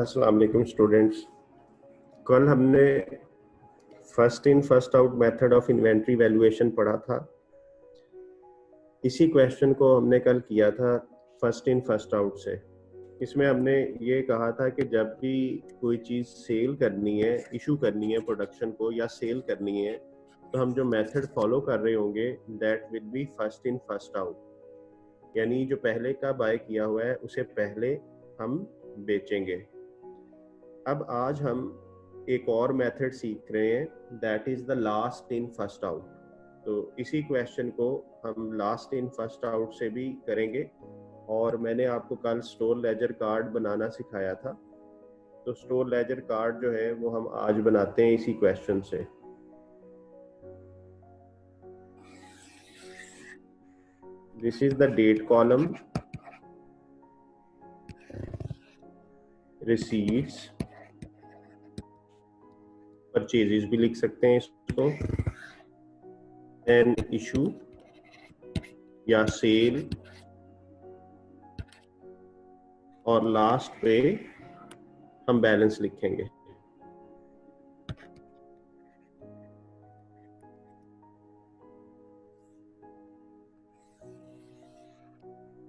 अस्सलाम वालेकुम स्टूडेंट्स। कल हमने first in first out method of inventory valuation पढ़ा था। इसी क्वेश्चन को हमने कल किया था फर्स्ट इन फर्स्ट आउट से। इसमें हमने ये कहा था कि जब भी कोई चीज़ सेल करनी है, इशू करनी है प्रोडक्शन को या सेल करनी है, तो हम जो मेथड फॉलो कर रहे होंगे that will be first in first out, यानी जो पहले का बाय किया हुआ है उसे पहले हम बेचेंगे। अब आज हम एक और मेथड सीख रहे हैं that is the last in first out. तो इसी क्वेश्चन को हम लास्ट इन फर्स्ट आउट से भी करेंगे और मैंने आपको कल स्टोर लेजर कार्ड बनाना सिखाया था। तो स्टोर लेजर कार्ड जो है वो हम आज बनाते हैं इसी क्वेश्चन से। This is the date column, receipts, purchases भी लिख सकते हैं इसको, एन इशू या सेल, और लास्ट पे हम बैलेंस लिखेंगे।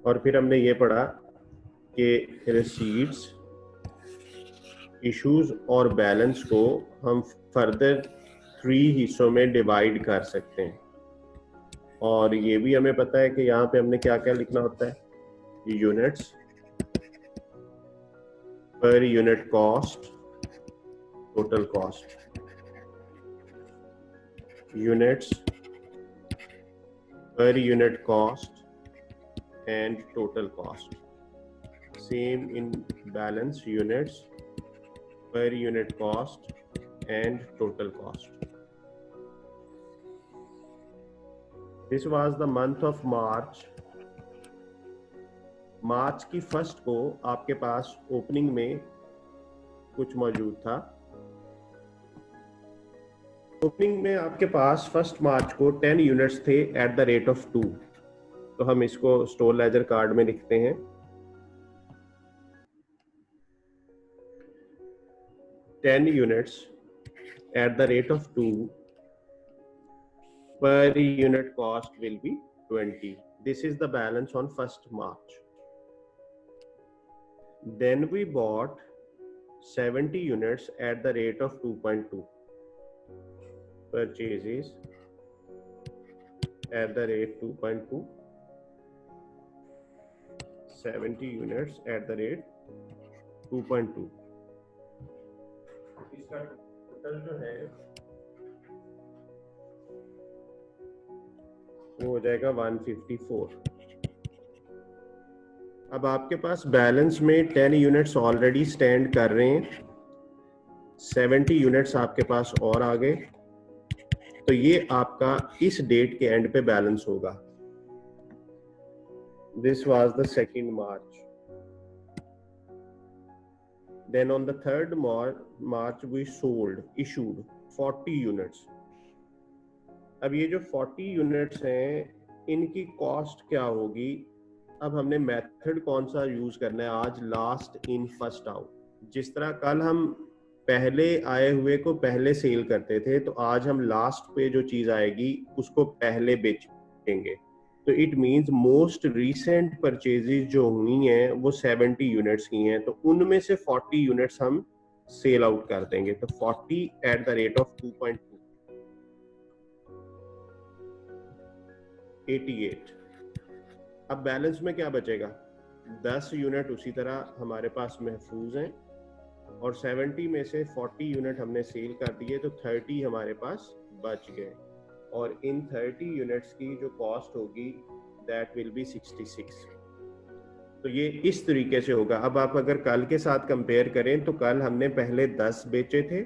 और फिर हमने ये पढ़ा कि रिसीट्स, इश्यूज और बैलेंस को हम फर्दर 3 हिस्सों में डिवाइड कर सकते हैं। और ये भी हमें पता है कि यहाँ पे हमने क्या क्या लिखना होता है, units, per unit cost, total cost, units, per unit cost and total cost. Same in balance, units, per unit cost and total cost. This was the month of March. मार्च की फर्स्ट को आपके पास ओपनिंग में कुछ मौजूद था। Opening में आपके पास first March को 10 यूनिट्स थे एट द रेट ऑफ 2। तो हम इसको स्टोर लेजर कार्ड में लिखते हैं। 10 units at the rate of 2, per unit cost will be 20। This is the balance on first March. Then we bought 70 units at the rate of 2.2, purchases at the rate 2.2, 70 units at the rate 2.2। इसका total जो है वो हो जाएगा 154। अब आपके पास balance में 10 units already stand कर रहे हैं, 70 यूनिट्स आपके पास और आ गए। तो ये आपका इस डेट के एंड पे बैलेंस होगा। This was the 2nd March. Then on the 3rd March we issued 40 units. अब ये जो 40 यूनिट्स हैं इनकी कॉस्ट क्या होगी? अब हमने मेथड कौन सा यूज करना है आज, लास्ट इन फर्स्ट आउट। जिस तरह कल हम पहले आए हुए को पहले सेल करते थे, तो आज हम लास्ट पे जो चीज आएगी उसको पहले बेचेंगे। तो it means most recent purchases जो हुई हैं वो 70 यूनिट्स की हैं, तो उनमें से 40 यूनिट्स हम सेल आउट कर देंगे। तो 40 एट द रेट ऑफ 2.2, 88। अब बैलेंस में क्या बचेगा? 10 यूनिट उसी तरह हमारे पास महफूज हैं और 70 में से 40 यूनिट हमने सेल कर दिए, तो 30 हमारे पास बच गए। और इन 30 यूनिट्स की जो कॉस्ट होगी दैट विल बी 66। तो ये इस तरीके से होगा। अब आप अगर कल के साथ कंपेयर करें तो कल हमने पहले 10 बेचे थे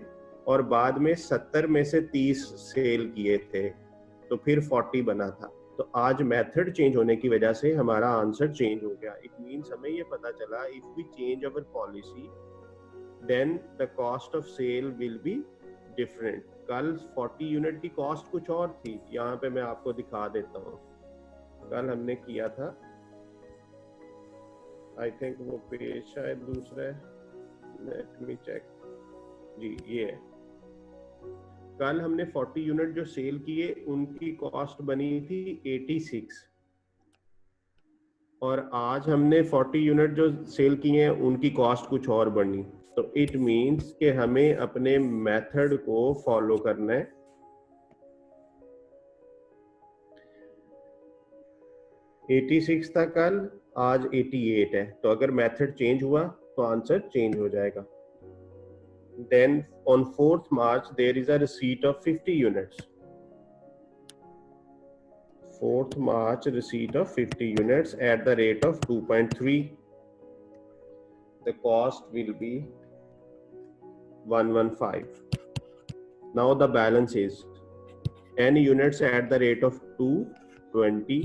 और बाद में 70 में से 30 सेल किए थे, तो फिर 40 बना था। तो आज मेथड चेंज होने की वजह से हमारा आंसर चेंज हो गया। इट मींस हमें ये पता चला if we change our policy then the cost of sale will be different. कल 40 यूनिट की कॉस्ट कुछ और थी, यहाँ पे मैं आपको दिखा देता हूँ। कल हमने किया था, आई थिंक वो पेज शायद दूसरा है, लेट मी चेक जी, ये है। कल हमने 40 यूनिट जो सेल किए उनकी कॉस्ट बनी थी 86, और आज हमने 40 यूनिट जो सेल किए हैं उनकी कॉस्ट कुछ और बनी। तो इट मीन्स कि हमें अपने मेथड को फॉलो करना है। $86 था कल, आज 88 है, तो अगर मेथड चेंज हुआ तो आंसर चेंज हो जाएगा। Then on 4th March there is a receipt of 50 units. 4th March receipt of 50 units at the rate of 2.3. The cost will be 115. Now the balance is 10 units at the rate of 2, 20,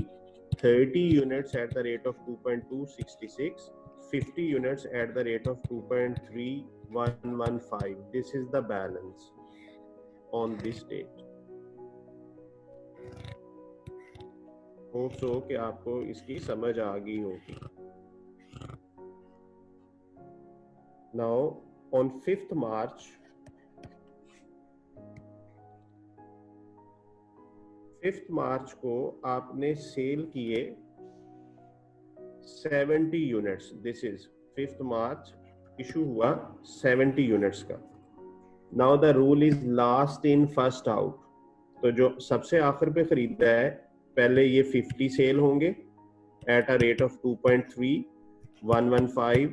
30 units at the rate of 2.2, 66, 50 units at the rate of 2.3, 115. This is the balance on this date. Hope so कि आपको इसकी समझ आ गई होगी। Now on 5th March, 5th March को आपने cell किए 70 units. This is 5th March issue हुआ 70 यूनिट्स का। Now the rule is last in first out. तो जो सबसे आखिर पे खरीदा है पहले ये 50 सेल होंगे at a rate of 2.3, 115।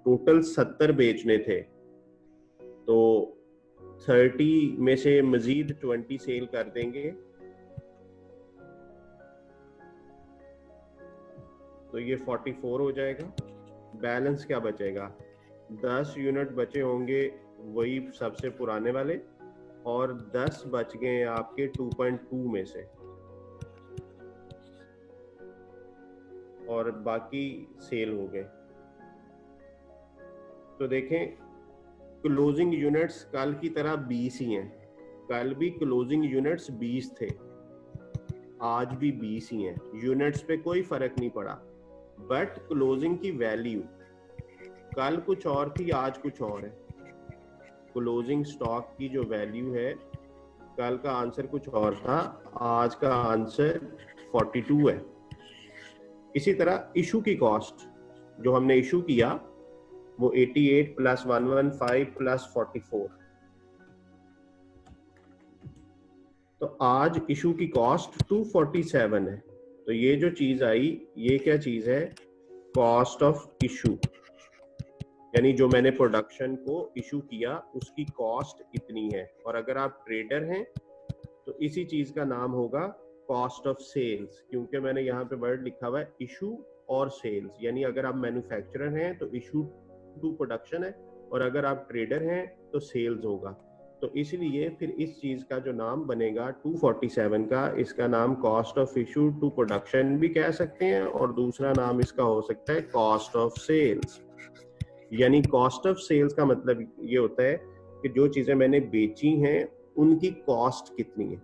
Total 70 बेचने थे, तो 30 में से मजीद 20 सेल कर देंगे, तो ये 44 हो जाएगा। बैलेंस क्या बचेगा? 10 यूनिट बचे होंगे वही सबसे पुराने वाले, और 10 बच गए आपके 2.2 में से, और बाकी सेल हो गए। तो देखें क्लोजिंग यूनिट्स कल की तरह 20 ही हैं। कल भी क्लोजिंग यूनिट्स 20 थे, आज भी 20 ही हैं। यूनिट्स पे कोई फर्क नहीं पड़ा, बट क्लोजिंग की वैल्यू कल कुछ और थी, आज कुछ और है। क्लोजिंग स्टॉक की जो वैल्यू है, कल का आंसर कुछ और था, आज का आंसर 42 है। इसी तरह इशू की कॉस्ट जो हमने इशू किया वो 88 प्लस 115 प्लस 44, तो आज इशू की कॉस्ट 247 है। तो ये जो चीज आई, ये क्या चीज है? कॉस्ट ऑफ इशू, यानी जो मैंने प्रोडक्शन को इशू किया उसकी कॉस्ट इतनी है। और अगर आप ट्रेडर हैं तो इसी चीज का नाम होगा कॉस्ट ऑफ सेल्स, क्योंकि मैंने यहाँ पे वर्ड लिखा हुआ है इशू और सेल्स। यानी अगर आप मैन्युफैक्चरर हैं तो इशू टू प्रोडक्शन है, और अगर आप ट्रेडर हैं तो सेल्स होगा। तो इसलिए फिर इस चीज का जो नाम बनेगा 247 का, इसका नाम cost of issue to production भी कह सकते हैं, और दूसरा नाम इसका हो सकता है कॉस्ट ऑफ सेल्स। यानी कॉस्ट ऑफ सेल्स का मतलब ये होता है कि जो चीजें मैंने बेची हैं उनकी कॉस्ट कितनी है,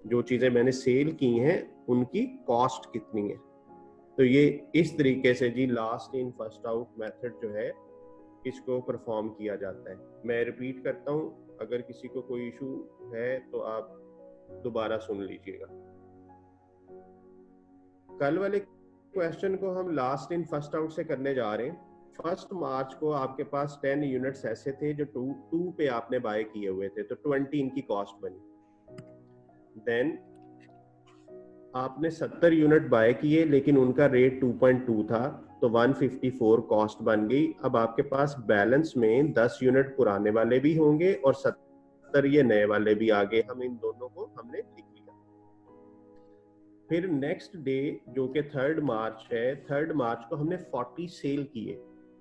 जो चीजें मैंने सेल की हैं उनकी कॉस्ट कितनी है। तो ये इस तरीके से जी last in first out method जो है इसको परफॉर्म किया जाता है। मैं रिपीट करता हूँ, अगर किसी को कोई इशू है तो आप दोबारा सुन लीजिएगा। कल वाले क्वेश्चन को हम लास्ट इन फर्स्ट आउट से करने जा रहे हैं। 1 मार्च को आपके पास 10 यूनिट्स ऐसे थे जो 2 पे आपने बाय किए हुए थे, तो 20 इनकी कॉस्ट बनी। देन आपने 70 यूनिट बाय किए लेकिन उनका रेट 2.2 था, तो 154 कॉस्ट बन गई। अब आपके पास बैलेंस में 10 यूनिट पुराने वाले भी होंगे और 70 ये नए वाले भी आ गए। हम इन दोनों को हमने लिख लिया। फिर नेक्स्ट डे जो कि 3rd मार्च है, 3rd मार्च को हमने 40 सेल किए।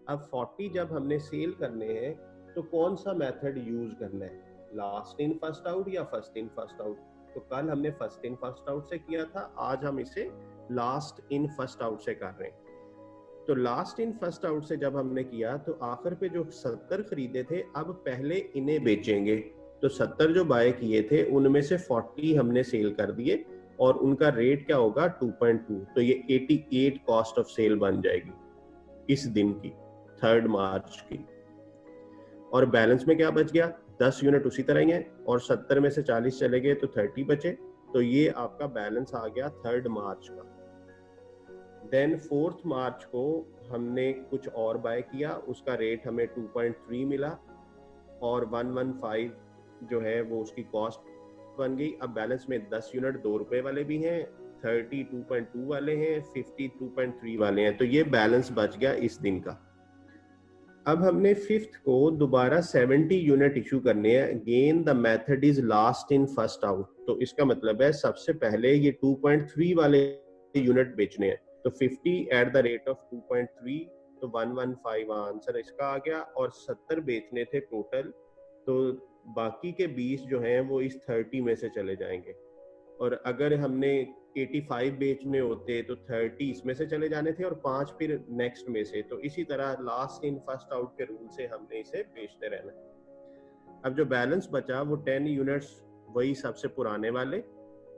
अब 40 जब हमने सेल करने हैं तो कौन सा मेथड यूज करना है, लास्ट इन फर्स्ट आउट या फर्स्ट इन फर्स्ट आउट? तो कल हमने फर्स्ट इन फर्स्ट आउट से किया था, आज हम इसे लास्ट इन फर्स्ट आउट से कर रहे हैं। तो लास्ट इन फर्स्ट आउट से जब हमने किया तो आखिर पे जो 70 खरीदे थे, अब पहले इन्हें बेचेंगे। तो 70 जो बाय किए थे उनमें से 40 हमने सेल कर दिए, और उनका रेट क्या होगा 2.2, तो ये 88 कॉस्ट ऑफ सेल बन जाएगी इस दिन की, 3rd मार्च की। और बैलेंस में क्या बच गया, 10 यूनिट उसी तरह ही हैं, और 70 में से 40 चले गए तो 30 बचे। तो ये आपका बैलेंस आ गया 3 मार्च का। देन 4 मार्च को हमने कुछ और बाय किया, उसका रेट हमें 2.3 मिला और 115 जो है वो उसकी कॉस्ट बन गई। अब बैलेंस में 10 यूनिट 2 रुपए वाले भी हैं, 32.2 वाले हैं, 52.3 वाले हैं। तो ये बैलेंस बच गया इस दिन का। अब हमने 5th को दोबारा 70 यूनिट इशू करने हैं। Again the method is last in first out. तो इसका मतलब है सबसे पहले ये 2.3 वाले यूनिट बेचने हैं। तो 50 एट द रेट ऑफ 2.3, तो 115 आंसर इसका आ गया, और 70 बेचने थे टोटल। तो बाकी के 20 जो हैं वो इस 30 में से चले जाएंगे, और अगर हमने 85 बेचने होते तो 30 इसमें से चले जाने थे और 5 फिर नेक्स्ट में से। तो इसी तरह लास्ट इन फर्स्ट आउट के रूल से हमने इसे बेचते रहना। अब जो बैलेंस बचा वो 10 यूनिट्स वही सबसे पुराने वाले,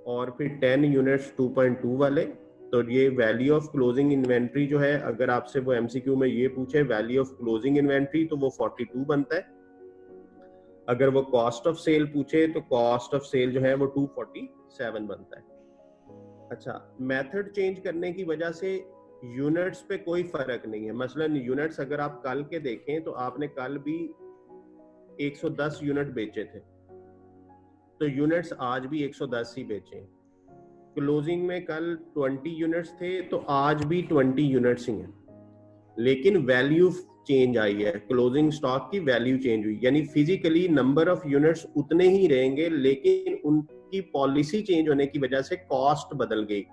और फिर 10 यूनिट्स 2.2 वाले। तो ये वैल्यू ऑफ क्लोजिंग इन्वेंट्री जो है, अगर आपसे वो एमसीक्यू में ये पूछे वैल्यू ऑफ क्लोजिंग इन्वेंट्री, तो वो 42 बनता है। अगर वो कॉस्ट ऑफ सेल पूछे तो कॉस्ट ऑफ सेल जो है वो 247 बनता है। अच्छा, मेथड चेंज करने की वजह से यूनिट्स पे कोई फर्क नहीं है। मसलन यूनिट्स अगर आप कल के देखें तो आपने कल भी 110 यूनिट बेचे थे, तो यूनिट्स आज भी 110 ही बेचे। क्लोजिंग में कल 20 यूनिट्स थे तो आज भी 20 यूनिट्स ही हैं, लेकिन वैल्यू चेंज आई है, क्लोजिंग स्टॉक की वैल्यू चेंज हुई। यानी फिजिकली नंबर ऑफ यूनिट्स उतने ही रहेंगे, लेकिन उनकी पॉलिसी चेंज होने की वजह से कॉस्ट बदल गई।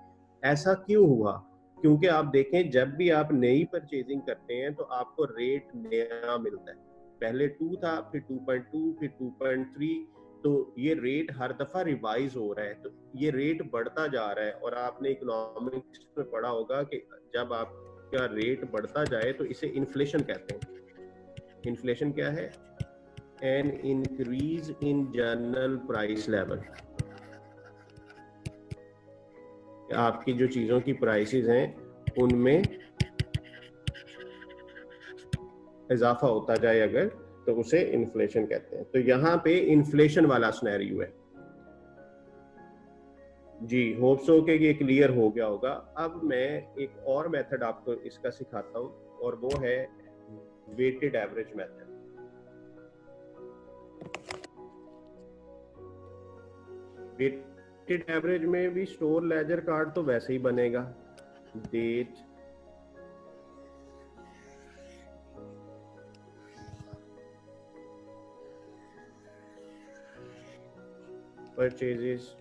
ऐसा क्यों हुआ? क्योंकि आप देखें जब भी आप नई परचेजिंग करते हैं तो आपको रेट नया मिलता है। पहले 2 था, फिर 2.2, फिर 2.3, तो ये रेट हर दफा रिवाइज हो रहा है, तो ये रेट बढ़ता जा रहा है। और आपने इकोनॉमिक्स में पढ़ा होगा कि जब आपका रेट बढ़ता जाए तो इसे इन्फ्लेशन कहते हैं। इन्फ्लेशन क्या है? An increase in general price level. आपकी जो चीजों की प्राइसेस हैं उनमें इजाफा होता जाए अगर, तो उसे इन्फ्लेशन कहते हैं। तो यहाँ पे इन्फ्लेशन वाला सिनेरियो है जी। होप सो के ये क्लियर हो गया होगा। अब मैं एक और मेथड आपको इसका सिखाता हूँ, और वो है weighted average method. Weighted average में भी स्टोर लेजर कार्ड तो वैसे ही बनेगा, डेट, परचेजेस,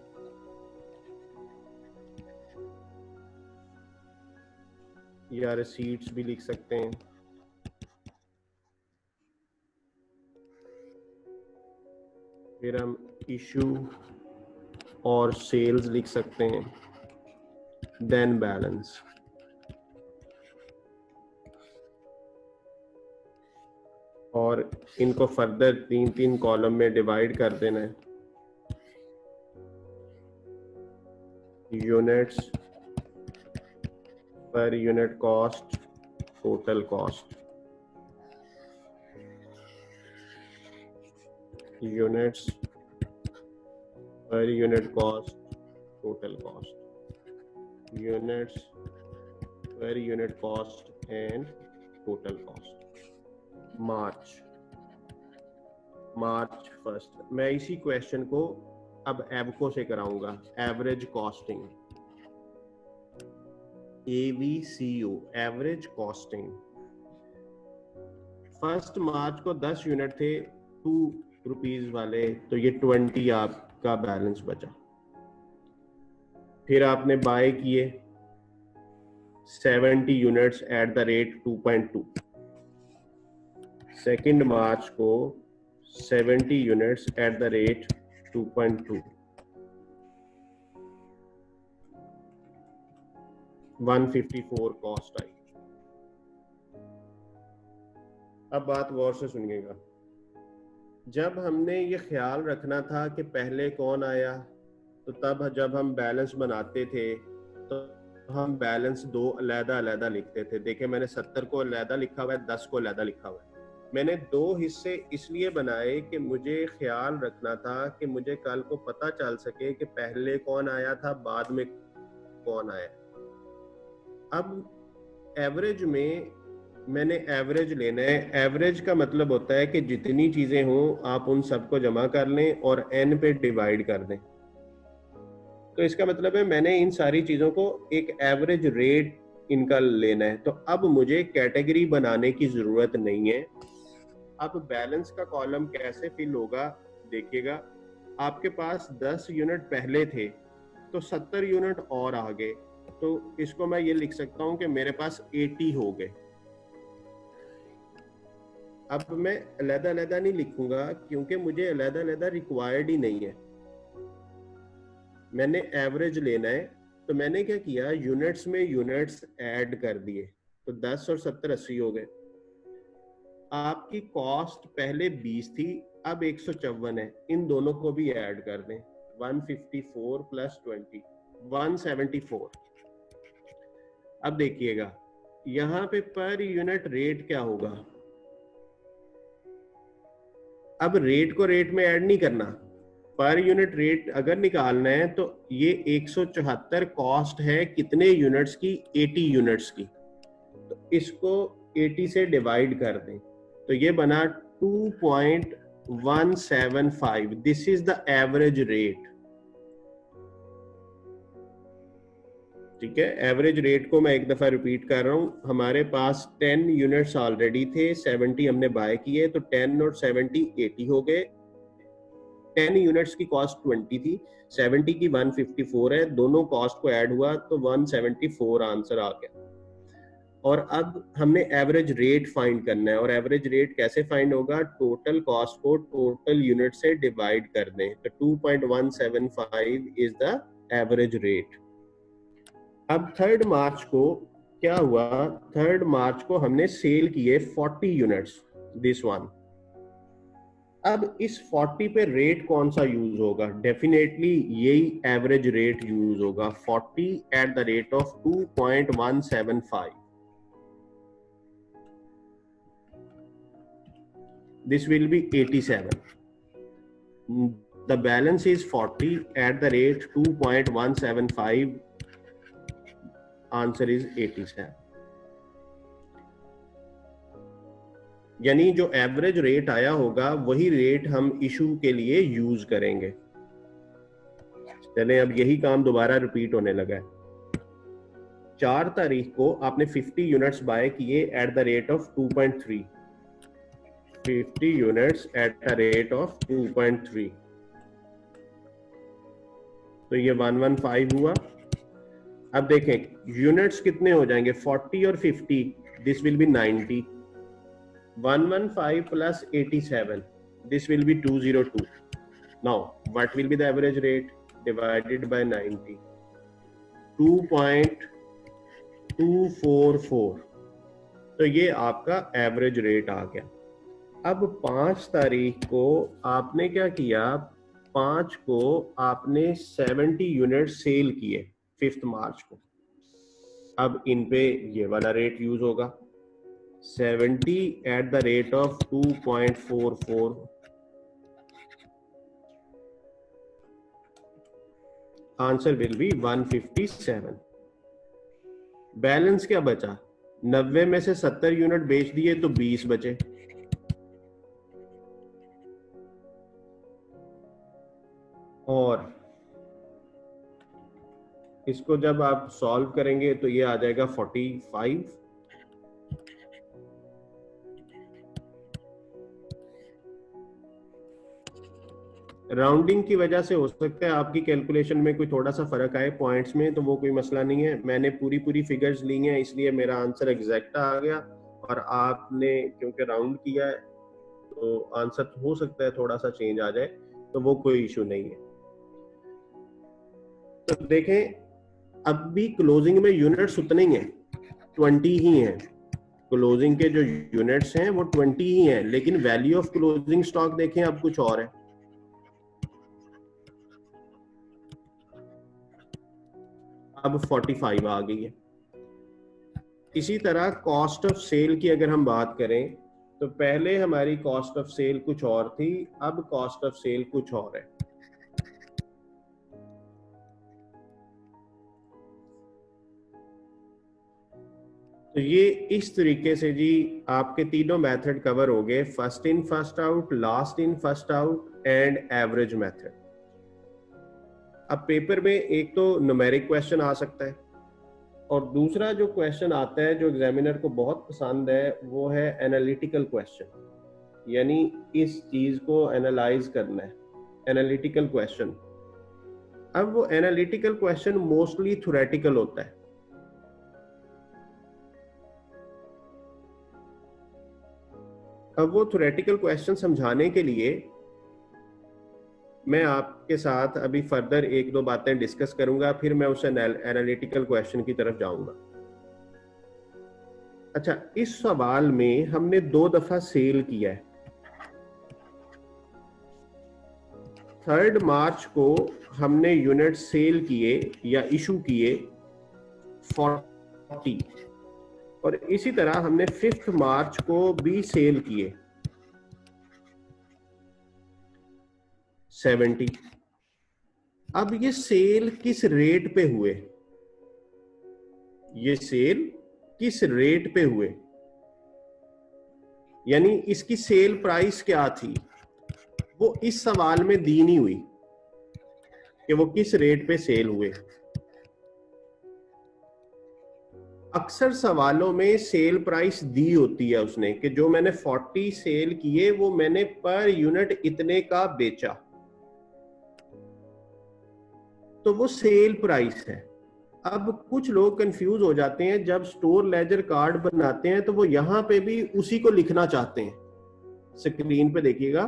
या रिसीट्स भी लिख सकते हैं। फिर हम इशू और सेल्स लिख सकते हैं, देन बैलेंस। और इनको फर्दर 3-3 कॉलम में डिवाइड कर देना है। Units per unit cost, total cost, units per unit cost, total cost, units per unit cost and total cost. March 1। मैं इसी क्वेश्चन को अब एवको से कराऊंगा, average costing, AVCO, average costing. 1 March को 10 यूनिट थे 2 रुपीज वाले, तो ये 20 आपका बैलेंस बचा। फिर आपने बाय किए 70 यूनिट्स एट द रेट 2.2। 2 मार्च को 70 units at the rate 2.2, 154 cost आई। अब बात गौर से सुनिएगा। जब हमने ये ख्याल रखना था कि पहले कौन आया, तो तब जब हम बैलेंस बनाते थे तो हम बैलेंस 2 अलग-अलग लिखते थे। देखिए मैंने 70 को अलग लिखा हुआ है, 10 को अलग लिखा हुआ है। मैंने दो हिस्से इसलिए बनाए कि मुझे ख्याल रखना था कि मुझे कल को पता चल सके कि पहले कौन आया था, बाद में कौन आया। अब एवरेज में मैंने एवरेज लेना है। एवरेज का मतलब होता है कि जितनी चीजें हों आप उन सबको जमा कर लें और n पे डिवाइड कर दें। तो इसका मतलब है मैंने इन सारी चीजों को एक एवरेज रेट इनका लेना है। तो अब मुझे कैटेगरी बनाने की जरूरत नहीं है। अब बैलेंस का कॉलम कैसे फिल होगा देखिएगा। आपके पास 10 यूनिट पहले थे तो 70 यूनिट और आ गए, तो इसको मैं ये लिख सकता हूं कि मेरे पास 80 हो गए। अब मैं अलग-अलग नहीं लिखूंगा क्योंकि मुझे अलग-अलग रिक्वायर्ड ही नहीं है, मैंने एवरेज लेना है। तो मैंने क्या किया, यूनिट्स में यूनिट्स ऐड कर दिए, तो 10 और 70 80 हो गए। आपकी कॉस्ट पहले 20 थी, अब 154 है, इन दोनों को भी ऐड कर दें। 154 प्लस 20 174। अब देखिएगा यहां पे पर यूनिट रेट क्या होगा। अब रेट को रेट में ऐड नहीं करना, पर यूनिट रेट अगर निकालना है तो ये 174 कॉस्ट है कितने यूनिट्स की, 80 यूनिट्स की। तो इसको 80 से डिवाइड कर दें तो ये बना 2.175। This is the average rate. ठीक है, एवरेज रेट को मैं एक दफा रिपीट कर रहा हूं। हमारे पास 10 यूनिट्स ऑलरेडी थे, 70 हमने बाय किए, तो 10 और 70 80 हो गए। 10 यूनिट्स की कॉस्ट 20 थी, 70 की 154 है, दोनों कॉस्ट को ऐड हुआ तो 174 आंसर आ गया। और अब हमने एवरेज रेट फाइंड करना है, और एवरेज रेट कैसे फाइंड होगा, टोटल कॉस्ट को टोटल यूनिट से डिवाइड कर दें, तो 2.175 इज द एवरेज रेट। अब 3 मार्च को क्या हुआ, 3 मार्च को हमने सेल किए 40 यूनिट्स, दिस वन। अब इस 40 पे रेट कौन सा यूज होगा, डेफिनेटली यही एवरेज रेट यूज होगा, 40 eight the rate of 2.175। this will be 87. The balance is 40 at the rate 2.175. Answer is 87. यानी जो एवरेज रेट आया होगा वही रेट हम इशू के लिए यूज करेंगे। चलें, अब यही काम दोबारा रिपीट होने लगा है। 4 तारीख को आपने 50 यूनिट्स बाय किए eight the rate of 2.3, 50 units at the rate of 2.3, तो ये 115 हुआ। अब देखें यूनिट्स कितने हो जाएंगे, 40 और 50, this will be 90। 115 plus 87, this will be 202। Now what will be the average rate divided by 90, 2.244। तो ये आपका एवरेज रेट आ गया। अब 5 तारीख को आपने क्या किया, 5 को आपने 70 यूनिट सेल किए 5 मार्च को। अब इन पे ये वाला रेट यूज होगा, 70 eight the rate of 2.44, answer will be 157। Balance क्या बचा, 90 में से 70 यूनिट बेच दिए तो 20 बचे। और इसको जब आप सॉल्व करेंगे तो ये आ जाएगा 45। राउंडिंग की वजह से हो सकता है आपकी कैलकुलेशन में कोई थोड़ा सा फर्क आए पॉइंट्स में, तो वो कोई मसला नहीं है। मैंने पूरी फिगर्स ली हैं इसलिए मेरा आंसर एग्जैक्ट आ गया, और आपने क्योंकि राउंड किया है तो आंसर हो सकता है थोड़ा सा चेंज आ जाए, तो वो कोई इशू नहीं है। तो देखें अब भी क्लोजिंग में यूनिट्स उतने ही हैं, 20 ही हैं। क्लोजिंग के जो यूनिट्स हैं वो 20 ही हैं, लेकिन वैल्यू ऑफ क्लोजिंग स्टॉक देखें अब कुछ और है। अब 45 आ गई है। इसी तरह कॉस्ट ऑफ सेल की अगर हम बात करें तो तो पहले हमारी कॉस्ट ऑफ सेल कुछ और थी, अब कॉस्ट ऑफ सेल कुछ और है। तो ये इस तरीके से जी आपके तीनों मेथड कवर हो गए, first in first out, last in first out and average method. अब पेपर में एक तो न्यूमेरिक क्वेश्चन आ सकता है और दूसरा जो क्वेश्चन आता है जो एग्जामिनर को बहुत पसंद है वो है एनालिटिकल क्वेश्चन, यानी इस चीज को एनालाइज करना है, एनालिटिकल क्वेश्चन। अब वो एनालिटिकल क्वेश्चन मोस्टली थ्योरेटिकल होता है। अब वो थ्योरेटिकल क्वेश्चन समझाने के लिए मैं आपके साथ अभी फर्दर एक दो बातें डिस्कस करूंगा, फिर मैं उस एनालिटिकल क्वेश्चन की तरफ जाऊंगा। अच्छा, इस सवाल में हमने 2 दफा सेल किया है। 3 मार्च को हमने यूनिट सेल किए या इशू किए 40 और इसी तरह हमने 5 मार्च को भी सेल किए 70। अब ये सेल किस रेट पे हुए, ये सेल किस रेट पे हुए, यानी इसकी सेल प्राइस क्या थी, वो इस सवाल में दी नहीं हुई कि वो किस रेट पे सेल हुए। अक्सर सवालों में सेल प्राइस दी होती है उसने कि जो मैंने 40 सेल किए वो मैंने पर यूनिट इतने का बेचा, तो वो सेल प्राइस है। अब कुछ लोग कंफ्यूज हो जाते हैं, जब स्टोर लेजर कार्ड बनाते हैं तो वो यहां पे भी उसी को लिखना चाहते हैं। स्क्रीन पे देखिएगा,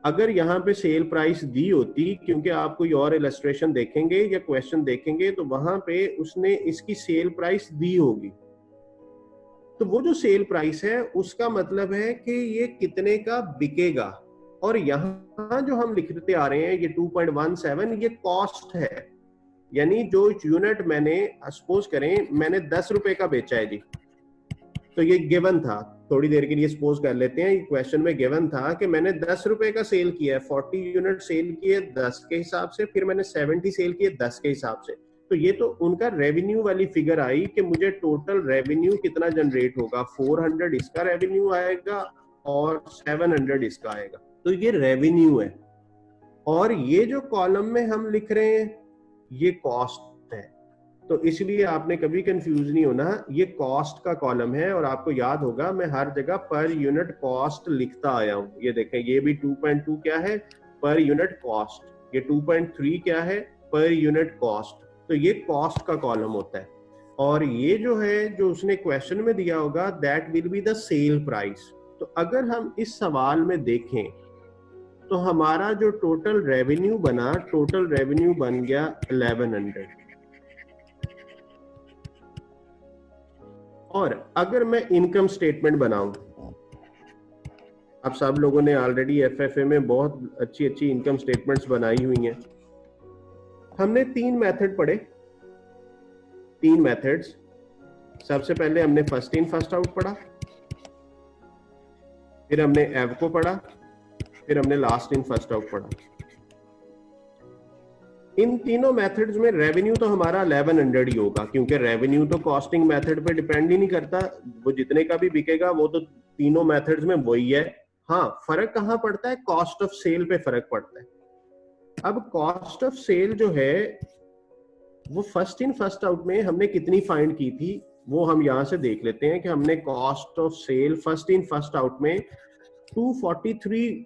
अगर यहाँ पे सेल प्राइस दी होती, क्योंकि आप कोई और इलस्ट्रेशन देखेंगे या क्वेश्चन देखेंगे तो वहां पे उसने इसकी सेल प्राइस दी होगी, तो वो जो सेल प्राइस है उसका मतलब है कि ये कितने का बिकेगा। और यहाँ जो हम लिखते आ रहे हैं ये 2.17 ये कॉस्ट है, यानी जो यूनिट मैंने सपोज करें मैंने 10 रुपए का बेचा है जी, तो ये गिवन था, थोड़ी देर के लिए सपोज कर लेते हैं, क्वेश्चन में गिवन था कि मैंने 10 रुपए का सेल किया है, 40 यूनिट सेल किए 10 के हिसाब से, फिर मैंने 70 सेल किए 10 के हिसाब से। तो ये तो उनका रेवेन्यू वाली फिगर आई कि मुझे टोटल रेवेन्यू कितना जनरेट होगा, 400 इसका रेवेन्यू आएगा और 700 इसका आएगा, तो ये रेवेन्यू है। और ये जो कॉलम में हम लिख रहे हैं ये कॉस्ट है, तो इसलिए आपने कभी कंफ्यूज नहीं होना, ये कॉस्ट का कॉलम है। और आपको याद होगा मैं हर जगह पर यूनिट कॉस्ट लिखता आया हूं। ये देखें, ये भी 2.2 क्या है, पर यूनिट कॉस्ट। ये 2.3 क्या है, पर यूनिट कॉस्ट। तो ये कॉस्ट का कॉलम होता है। और ये जो है जो उसने क्वेश्चन में दिया होगा that will be the sale price. तो अगर हम इस सवाल में देखें तो हमारा जो टोटल रेवेन्यू बना, टोटल रेवेन्यू बन गया 1100। और अगर मैं इनकम स्टेटमेंट बनाऊं, आप सब लोगों ने ऑलरेडी एफएफए में बहुत अच्छी अच्छी इनकम स्टेटमेंट्स बनाई हुई हैं। हमने 3 मेथड पढ़े, 3 मेथड्स। सबसे पहले हमने फर्स्ट इन फर्स्ट आउट पढ़ा, फिर हमने एवको पढ़ा, फिर हमने लास्ट इन फर्स्ट आउट पढ़ा। इन तीनों मेथड्स में रेवेन्यू तो हमारा 1100 ही होगा, क्योंकि रेवेन्यू तो कॉस्टिंग मेथड पे डिपेंड ही नहीं करता, वो जितने का भी बिकेगा वो तो तीनों मेथड्स में वही है। हाँ, फर्क कहाँ पड़ता है, कॉस्ट ऑफ सेल पे फर्क पड़ता है। अब कॉस्ट ऑफ सेल जो है वो फर्स्ट इन फर्स्ट आउट में हमने कितनी फाइंड की थी, वो हम यहां से देख लेते हैं कि हमने cost of sale first in first out में 243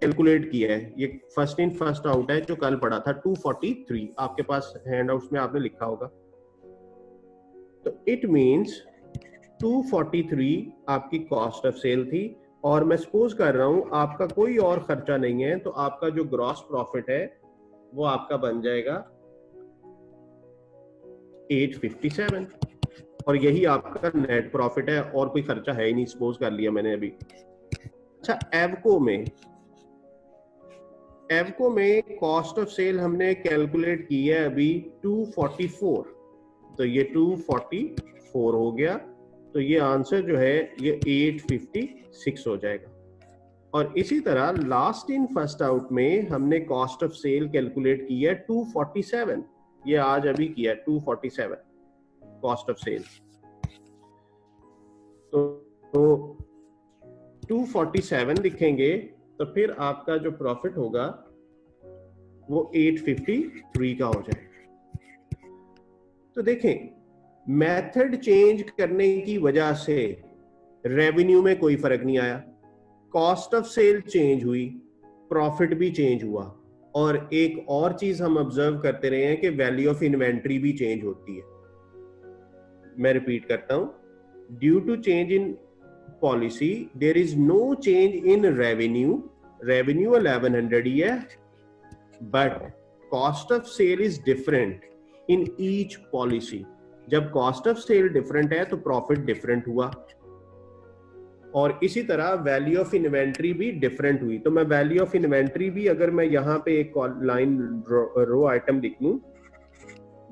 कैलकुलेट किया है। ये फर्स्ट इन फर्स्ट आउट है जो कल पढ़ा था, 243 आपके पास हैंडआउट्स में आपने लिखा होगा। तो इट मींस 243 आपकी कॉस्ट ऑफ सेल थी। और मैं सपोज कर रहा हूं आपका कोई और खर्चा नहीं है, तो आपका जो ग्रॉस प्रॉफिट है वो आपका बन जाएगा 857 और यही आपका नेट प्रॉफिट है, और कोई खर्चा है ही नहीं, सपोज कर लिया मैंने अभी। अच्छा, एवको में कॉस्ट ऑफ सेल हमने कैलकुलेट की है अभी 244, तो ये 244 हो गया। तो ये आंसर जो है ये 856 हो जाएगा। और इसी तरह लास्ट इन फर्स्ट आउट में हमने कॉस्ट ऑफ सेल कैलकुलेट की है 247, ये आज अभी किया है 247 कॉस्ट ऑफ सेल। तो 247 लिखेंगे तो फिर आपका जो प्रॉफिट होगा वो 853 का हो जाएगा। तो देखें, मेथड चेंज करने की वजह से रेवेन्यू में कोई फर्क नहीं आया, कॉस्ट ऑफ सेल चेंज हुई, प्रॉफिट भी चेंज हुआ। और एक और चीज हम ऑब्जर्व करते रहे हैं कि वैल्यू ऑफ इन्वेंट्री भी चेंज होती है। मैं रिपीट करता हूं, due to change in policy there is no change in revenue, revenue 1100 ही है, but cost of sale is different in each policy. जब कॉस्ट ऑफ सेल डिफरेंट है तो प्रॉफिट डिफरेंट हुआ। और इसी तरह वैल्यू ऑफ इन्वेंट्री भी डिफरेंट हुई। तो मैं वैल्यू ऑफ इन्वेंट्री भी, अगर मैं यहां पे एक लाइन रो आइटम लिख लूं,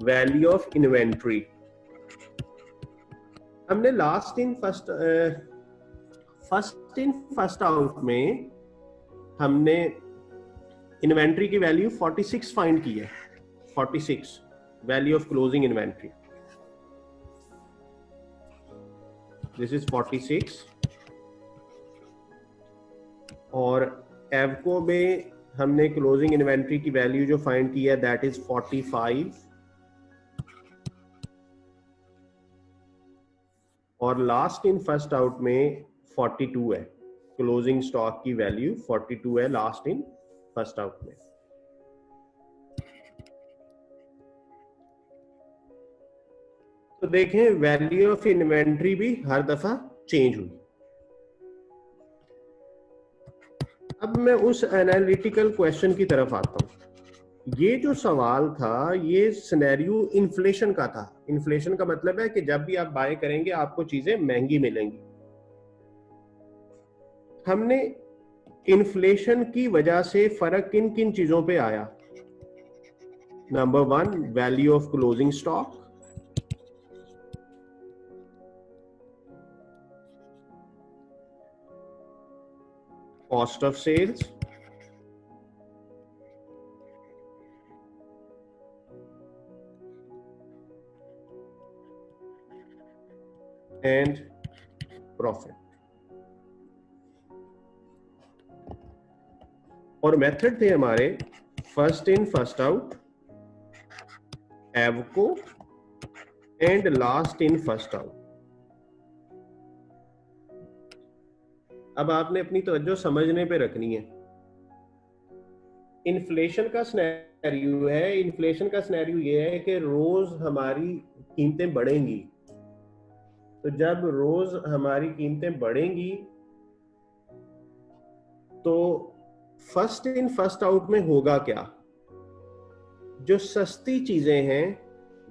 वैल्यू ऑफ इन्वेंट्री, हमने लास्ट इन फर्स्ट आउट में हमने इन्वेंट्री की वैल्यू 46 फाइंड की है, 46 value of closing inventory, this is 46। और एवको में हमने क्लोजिंग इन्वेंट्री की वैल्यू जो फाइंड की है दैट इज 45। और लास्ट इन फर्स्ट आउट में 42 है, क्लोजिंग स्टॉक की वैल्यू 42 है लास्ट इन फर्स्ट आउट में। तो देखें, वैल्यू ऑफ इन्वेंट्री भी हर दफा चेंज हुई। अब मैं उस एनालिटिकल क्वेश्चन की तरफ आता हूं। ये जो सवाल था ये सिनेरियो इन्फ्लेशन का था। इन्फ्लेशन का मतलब है कि जब भी आप बाय करेंगे आपको चीजें महंगी मिलेंगी। हमने इन्फ्लेशन की वजह से फर्क किन किन चीजों पे आया? Number 1, value of closing stock, cost of sales, and profit. और मेथड थे हमारे first in first out, AVCO and last in first out. अब आपने अपनी तवज्जो समझने पे रखनी है। इन्फ्लेशन का सिनेरियो है, इन्फ्लेशन का सिनेरियो ये है कि रोज हमारी कीमतें बढ़ेंगी। तो जब रोज हमारी कीमतें बढ़ेंगी तो फर्स्ट इन फर्स्ट आउट में होगा क्या? जो सस्ती चीजें हैं,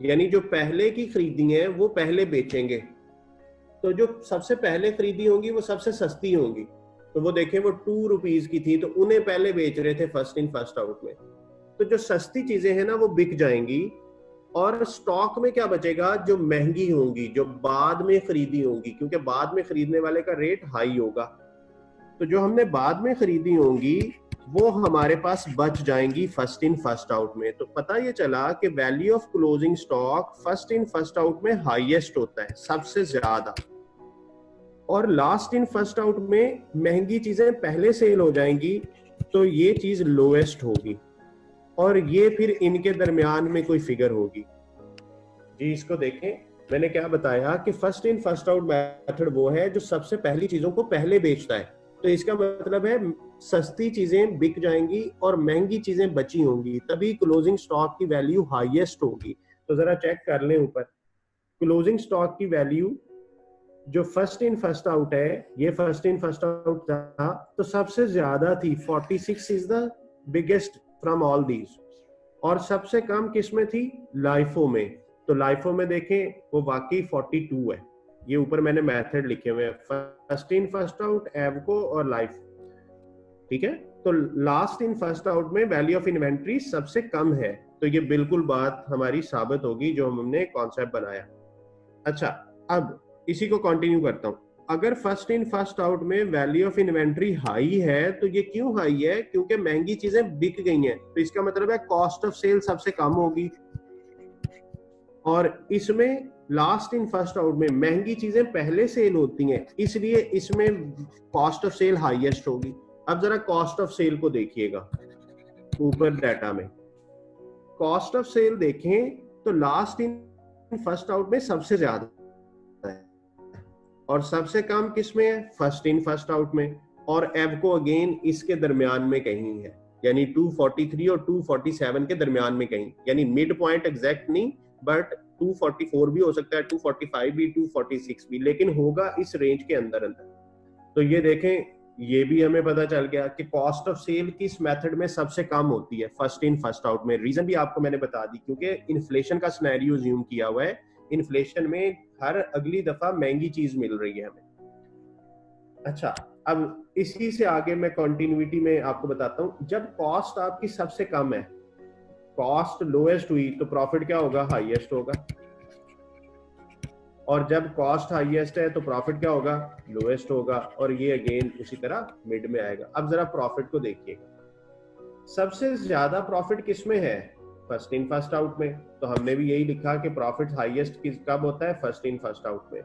यानी जो पहले की खरीदी हैं, वो पहले बेचेंगे। तो जो सबसे पहले खरीदी होंगी वो सबसे सस्ती होंगी। तो वो देखें, वो 2 रुपीज की थी तो उन्हें पहले बेच रहे थे फर्स्ट इन फर्स्ट आउट में। तो जो सस्ती चीजें हैं ना वो बिक जाएंगी और स्टॉक में क्या बचेगा? जो महंगी होंगी, जो बाद में खरीदी होंगी, क्योंकि बाद में खरीदने वाले का रेट हाई होगा। तो जो हमने बाद में खरीदी होंगी वो हमारे पास बच जाएंगी फर्स्ट इन फर्स्ट आउट में। तो पता ये चला कि value of closing stock first in first out में हाईएस्ट होता है, सबसे ज्यादा। और लास्ट इन फर्स्ट आउट में महंगी चीजें पहले सेल हो जाएंगी तो ये चीज लोएस्ट होगी और ये फिर इनके दरमियान में कोई फिगर होगी। जी इसको देखें, मैंने क्या बताया कि first in first out method वो है जो सबसे पहली चीजों को पहले बेचता है। तो इसका मतलब है सस्ती चीजें बिक जाएंगी और महंगी चीजें बची होंगी, तभी क्लोजिंग स्टॉक की वैल्यू हाईएस्ट होगी। तो जरा चेक कर लें ऊपर, क्लोजिंग स्टॉक की वैल्यू जो फर्स्ट इन फर्स्ट आउट है, ये फर्स्ट इन फर्स्ट आउट था तो सबसे ज्यादा थी, 46 is the biggest from all these. और सबसे कम किसमें थी? लाइफो में। तो लाइफो में देखें वो वाकई 42 है। ये ऊपर मैंने मेथड लिखे हुए हैं, फर्स्ट इन फर्स्ट आउट, एवको और लाइफ। ठीक है, तो लास्ट इन फर्स्ट आउट में वैल्यू ऑफ इन्वेंट्री सबसे कम है। तो ये बिल्कुल बात हमारी साबित होगी जो हमने कॉन्सेप्ट बनाया। अच्छा, अब इसी को कंटिन्यू करता हूं। अगर फर्स्ट इन फर्स्ट आउट में वैल्यू ऑफ इन्वेंट्री हाई है, तो ये क्यों हाई है? क्योंकि महंगी चीजें बिक गई हैं, तो इसका मतलब है कॉस्ट ऑफ सेल सबसे कम होगी। और इसमें लास्ट इन फर्स्ट आउट में महंगी चीजें पहले सेल होती हैं, इसलिए इसमें कॉस्ट ऑफ सेल हाईएस्ट होगी। अब जरा कॉस्ट ऑफ सेल को देखिएगा, ऊपर डाटा में कॉस्ट ऑफ सेल देखें तो लास्ट इन फर्स्ट आउट में सबसे ज्यादा है, और सबसे कम किस में है? फर्स्ट इन फर्स्ट आउट में। और एवको अगेन इसके दरमियान में कहीं है, यानी 243 और 247 के दरमियान में कहीं, यानी मिड पॉइंट एग्जैक्ट नहीं, बट 244 भी हो सकता है, 245 भी, 246 भी, लेकिन होगा इस रेंज के अंदर अंदर। तो ये देखें, ये भी हमें पता चल गया कि कॉस्ट ऑफ सेल किस मेथड में सबसे कम होती है, फर्स्ट इन फर्स्ट आउट में। रीजन भी आपको मैंने बता दी, क्योंकि इन्फ्लेशन का सिनेरियो ज्यूम किया हुआ है। इन्फ्लेशन में हर अगली दफा महंगी चीज मिल रही है हमें। अच्छा, अब इसी से आगे मैं कंटिन्यूटी में आपको बताता हूं। जब कॉस्ट आपकी सबसे कम है, कॉस्ट लोएस्ट हुई, तो प्रॉफिट क्या होगा? हाईएस्ट होगा। और जब कॉस्ट हाईएस्ट है तो प्रॉफिट क्या होगा? लोएस्ट होगा। और ये अगेन उसी तरह मिड में आएगा। अब जरा प्रॉफिट को देखिएगा, सबसे ज्यादा प्रॉफिट किस में है? फर्स्ट इन फर्स्ट आउट में। तो हमने भी यही लिखा कि प्रॉफिट हाईएस्ट कब होता है? फर्स्ट इन फर्स्ट आउट में।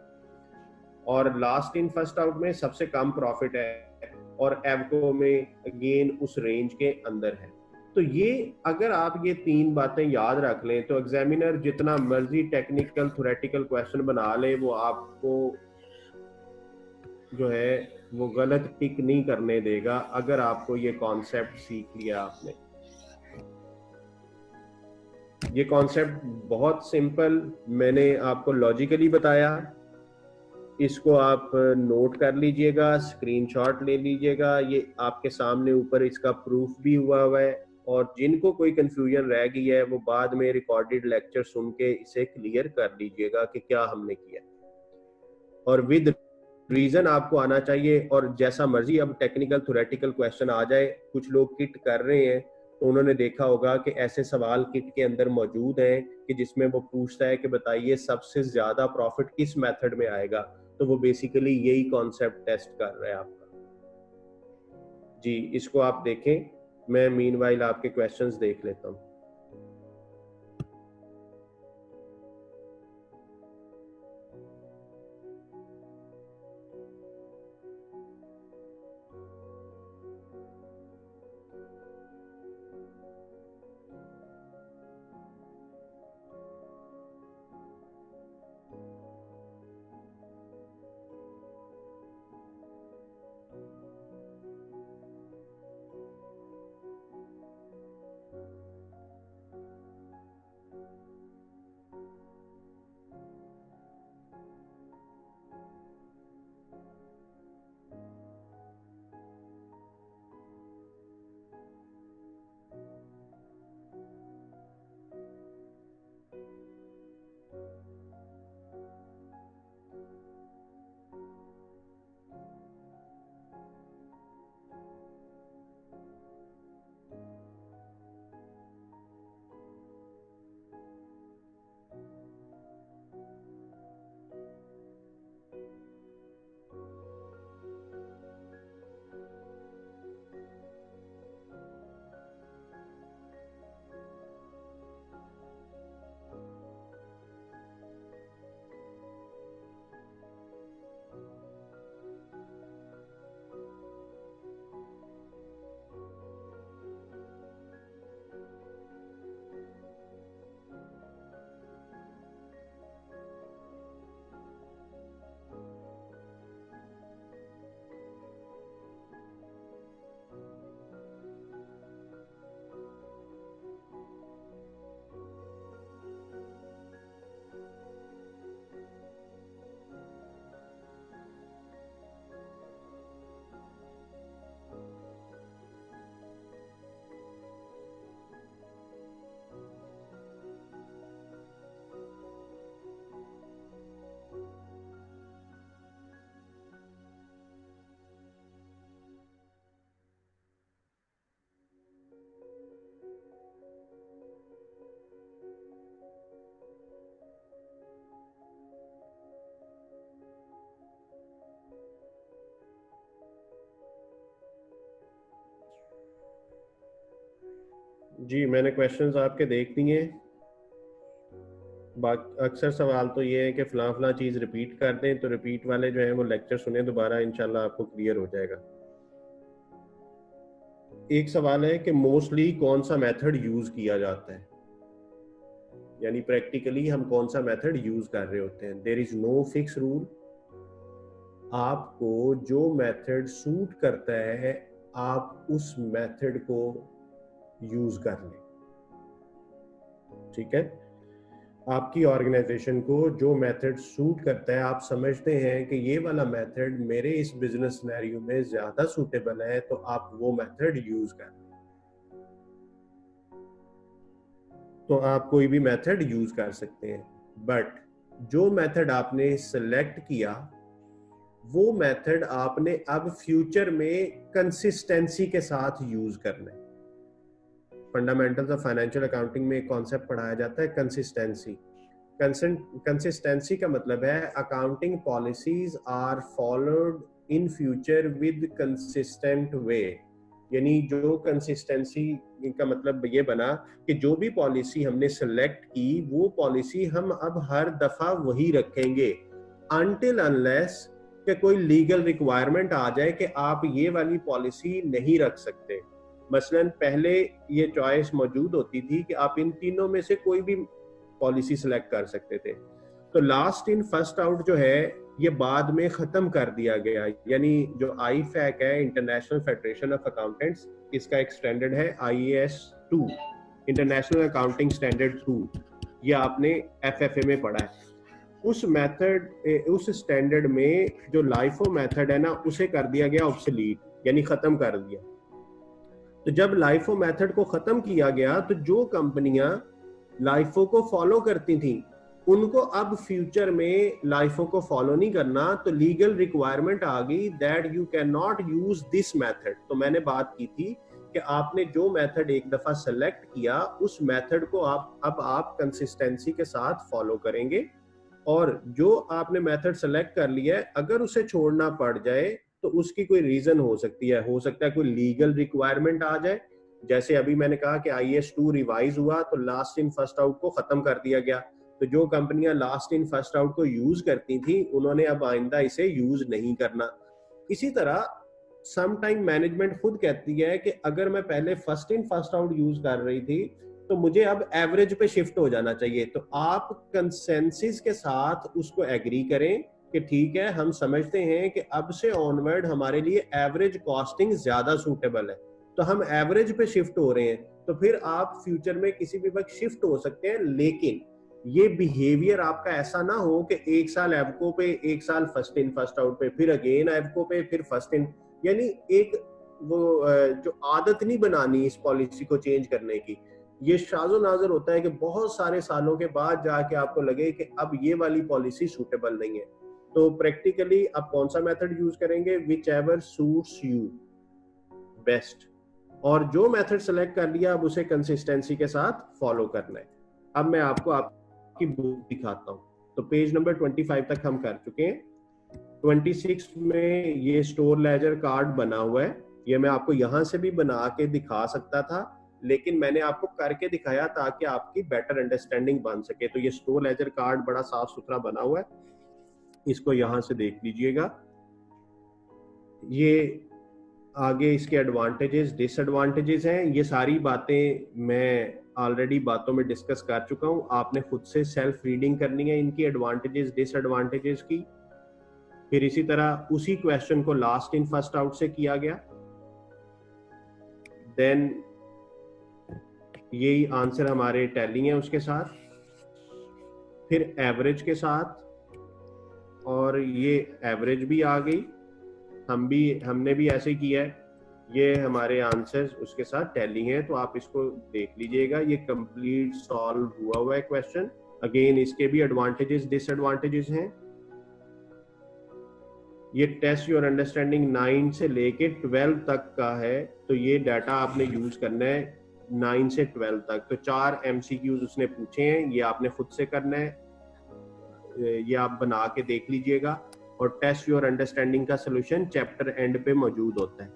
और लास्ट इन फर्स्ट आउट में सबसे कम प्रॉफिट है, और एवको में अगेन उस रेंज के अंदर है। तो ये अगर आप ये तीन बातें याद रख लें, तो एग्जामिनर जितना मर्जी टेक्निकल थ्योरेटिकल क्वेश्चन बना ले, वो आपको जो है वो गलत टिक नहीं करने देगा, अगर आपको ये कॉन्सेप्ट सीख लिया आपने। ये कॉन्सेप्ट बहुत सिंपल, मैंने आपको लॉजिकली बताया। इसको आप नोट कर लीजिएगा, स्क्रीनशॉट ले लीजिएगा, ये आपके सामने ऊपर इसका प्रूफ भी हुआ है। और जिनको कोई कंफ्यूजन रह गई है, वो बाद में रिकॉर्डेड लेक्चर सुन के इसे क्लियर कर लीजिएगा कि क्या हमने किया, और विद रीजन आपको आना चाहिए। और जैसा मर्जी अब टेक्निकल थ्योरेटिकल क्वेश्चन आ जाए, कुछ लोग किट कर रहे हैं, तो उन्होंने देखा होगा कि ऐसे सवाल किट के अंदर मौजूद हैं कि जिसमें वो पूछता है कि बताइए सबसे ज्यादा प्रॉफिट किस मेथड में आएगा। तो वो बेसिकली यही कॉन्सेप्ट टेस्ट कर रहा है आपका। जी, इसको आप देखें, मैं मीनवाइल आपके क्वेश्चंस देख लेता हूँ। जी मैंने क्वेश्चंस आपके देख लिए। अक्सर सवाल तो ये है कि फलां फलां चीज़ रिपीट कर दें, तो रिपीट वाले जो है वो लेक्चर सुने दोबारा, इंशाल्लाह आपको क्लियर हो जाएगा। एक सवाल है कि मोस्टली कौन सा मेथड यूज किया जाता है, यानी प्रैक्टिकली हम कौन सा मेथड यूज कर रहे होते हैं। There is no fix rule. आपको जो मेथड सूट करता है आप उस मेथड को यूज कर लें, ठीक है। आपकी ऑर्गेनाइजेशन को जो मेथड सूट करता है, आप समझते हैं कि ये वाला मेथड मेरे इस बिजनेस सिनेरियो में ज्यादा सूटेबल है, तो आप वो मेथड यूज कर लें। तो आप कोई भी मेथड यूज कर सकते हैं, बट जो मेथड आपने सेलेक्ट किया वो मेथड आपने अब फ्यूचर में कंसिस्टेंसी के साथ यूज करना है। फंडामेंटल्स ऑफ फाइनेंशियल अकाउंटिंग में एक कॉन्सेप्ट पढ़ाया जाता है कंसिस्टेंसी। कंसिस्टेंसी का मतलब है accounting policies are followed in future with consistent way. यानी जो कंसिस्टेंसी का मतलब ये बना कि जो भी पॉलिसी हमने सेलेक्ट की वो पॉलिसी हम अब हर दफा वही रखेंगे अनटिल अनलेस कि कोई लीगल रिक्वायरमेंट आ जाए कि आप ये वाली पॉलिसी नहीं रख सकते। मसलन पहले ये चॉइस मौजूद होती थी कि आप इन तीनों में से कोई भी पॉलिसी सिलेक्ट कर सकते थे, तो लास्ट इन फर्स्ट आउट जो है ये बाद में खत्म कर दिया गया। यानी जो IFAC है, इंटरनेशनल फेडरेशन ऑफ अकाउंटेंट्स, इसका एक स्टैंडर्ड है IAS 2, इंटरनेशनल अकाउंटिंग स्टैंडर्ड 2। ये आपने FFA में पढ़ा है। उस मेथड, उस स्टैंडर्ड में जो लाइफो मेथड है ना, उसे कर दिया गया ऑब्सोलीट, यानी खत्म कर दिया। तो जब लाइफो मेथड को खत्म किया गया तो जो कंपनियां लाइफो को फॉलो करती थी उनको अब फ्यूचर में लाइफो को फॉलो नहीं करना, तो लीगल रिक्वायरमेंट आ गई that you can not use this method. तो मैंने बात की थी कि आपने जो मेथड एक दफा सेलेक्ट किया उस मेथड को आप कंसिस्टेंसी के साथ फॉलो करेंगे, और जो आपने मेथड सेलेक्ट कर लिया है अगर उसे छोड़ना पड़ जाए तो उसकी कोई रीजन हो सकती है, हो सकता है कोई लीगल रिक्वायरमेंट आ जाए। जैसे अभी मैंने कहा कि IAS 2 रिवाइज हुआ तो लास्ट इन फर्स्ट आउट को खत्म कर दिया गया, तो जो कंपनियां लास्ट इन फर्स्ट आउट को यूज करती थी उन्होंने अब आइंदा इसे यूज नहीं करना। इसी तरह सम टाइम मैनेजमेंट खुद कहती है कि अगर मैं पहले first in first out use कर रही थी तो मुझे अब एवरेज पे शिफ्ट हो जाना चाहिए। तो आप कंसेंसस के साथ उसको एग्री करें कि ठीक है, हम समझते हैं कि अब से ऑनवर्ड हमारे लिए एवरेज कॉस्टिंग ज्यादा सूटेबल है, तो हम एवरेज पे शिफ्ट हो रहे हैं। तो फिर आप फ्यूचर में किसी भी वक्त शिफ्ट हो सकते हैं, लेकिन ये बिहेवियर आपका ऐसा ना हो कि एक साल एवको पे, एक साल फर्स्ट इन फर्स्ट आउट पे, फिर अगेन एवको पे, फिर फर्स्ट इन। यानी एक वो जो आदत नहीं बनानी इस पॉलिसी को चेंज करने की। ये शाजो नाजर होता है कि बहुत सारे सालों के बाद जाके आपको लगे कि अब ये वाली पॉलिसी सूटेबल नहीं है। तो प्रैक्टिकली आप कौन सा मेथड यूज करेंगे, which ever suits you best, और जो मेथड सेलेक्ट कर लिया अब उसे कंसिस्टेंसी के साथ फॉलो करना है। अब मैं आपको आपकी बुक दिखाता हूँ। तो पेज नंबर 25 तक हम कर चुके हैं। 26 में ये स्टोर लेजर कार्ड बना हुआ है। ये मैं आपको यहां से भी बना के दिखा सकता था, लेकिन मैंने आपको करके दिखाया ताकि आपकी बेटर अंडरस्टैंडिंग बन सके। तो ये स्टोर लेजर कार्ड बड़ा साफ सुथरा बना हुआ है, इसको यहां से देख लीजिएगा। ये आगे इसके एडवांटेजेस डिसएडवांटेजेस हैं, ये सारी बातें मैं ऑलरेडी बातों में डिस्कस कर चुका हूं। आपने खुद से सेल्फ रीडिंग करनी है इनकी एडवांटेजेस डिसएडवांटेजेस की। फिर इसी तरह उसी क्वेश्चन को लास्ट इन फर्स्ट आउट से किया गया, देन यही आंसर हमारे टैली है उसके साथ, फिर एवरेज के साथ, और ये एवरेज भी आ गई, हमने भी ऐसे किया है। ये हमारे आंसर्स उसके साथ टैली हैं, तो आप इसको देख लीजिएगा। ये कंप्लीट सॉल्व हुआ है क्वेश्चन। अगेन इसके भी एडवांटेजेस डिसएडवांटेजेस हैं। ये टेस्ट योर अंडरस्टैंडिंग 9 से लेके 12 तक का है, तो ये डाटा आपने यूज करना है 9 से 12 तक। तो 4 MCQs उसने पूछे हैं, ये आपने खुद से करना है, ये आप बना के देख लीजिएगा। और टेस्ट योर अंडरस्टैंडिंग का सोल्यूशन चैप्टर एंड पे मौजूद होता है।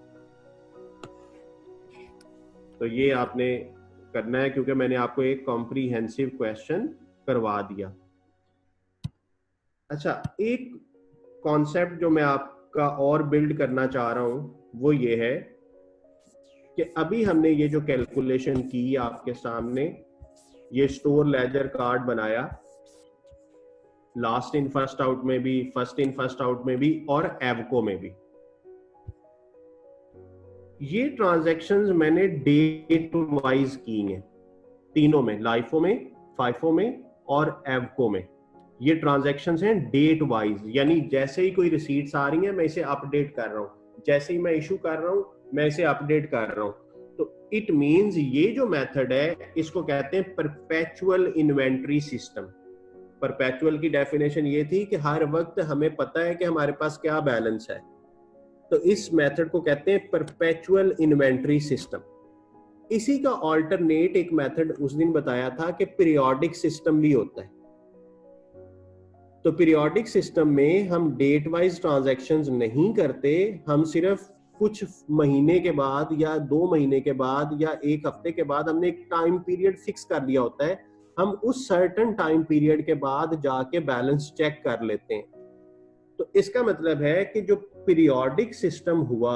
तो ये आपने करना है क्योंकि मैंने आपको एक कॉम्प्रीहेंसिव क्वेश्चन करवा दिया। अच्छा, एक कॉन्सेप्ट जो मैं आपका और बिल्ड करना चाह रहा हूं वो ये है कि अभी हमने ये जो कैलकुलेशन की आपके सामने, ये स्टोर लेजर कार्ड बनाया, लास्ट इन फर्स्ट आउट में भी, फर्स्ट इन फर्स्ट आउट में भी और एवको में भी। ये ट्रांजैक्शंस मैंने डेट वाइज की हैं, तीनों में, लाइफो में, फाइफो में और एवको में। ये ट्रांजैक्शंस हैं डेट वाइज, यानी जैसे ही कोई रिसीट्स आ रही हैं मैं इसे अपडेट कर रहा हूं, जैसे ही मैं इशू कर रहा हूं मैं इसे अपडेट कर रहा हूं। तो इट मींस ये जो मेथड है इसको कहते हैं परपेचुअल इन्वेंट्री सिस्टम। परपेचुअल की डेफिनेशन ये थी कि हर वक्त हमें पता है कि हमारे पास क्या बैलेंस है, तो इस मेथड को कहते हैं परपेचुअल इन्वेंट्री सिस्टम। इसी का ऑल्टरनेट एक मेथड उस दिन बताया था कि पीरियोडिक सिस्टम भी होता है। तो पीरियोडिक सिस्टम में हम डेट वाइज ट्रांजैक्शंस नहीं करते, हम सिर्फ कुछ महीने के बाद या 2 महीने के बाद या 1 हफ्ते के बाद हमने एक टाइम पीरियड फिक्स कर दिया होता है, हम उस सर्टेन टाइम पीरियड के बाद जाके बैलेंस चेक कर लेते हैं। तो इसका मतलब है कि जो पीरियोडिक सिस्टम हुआ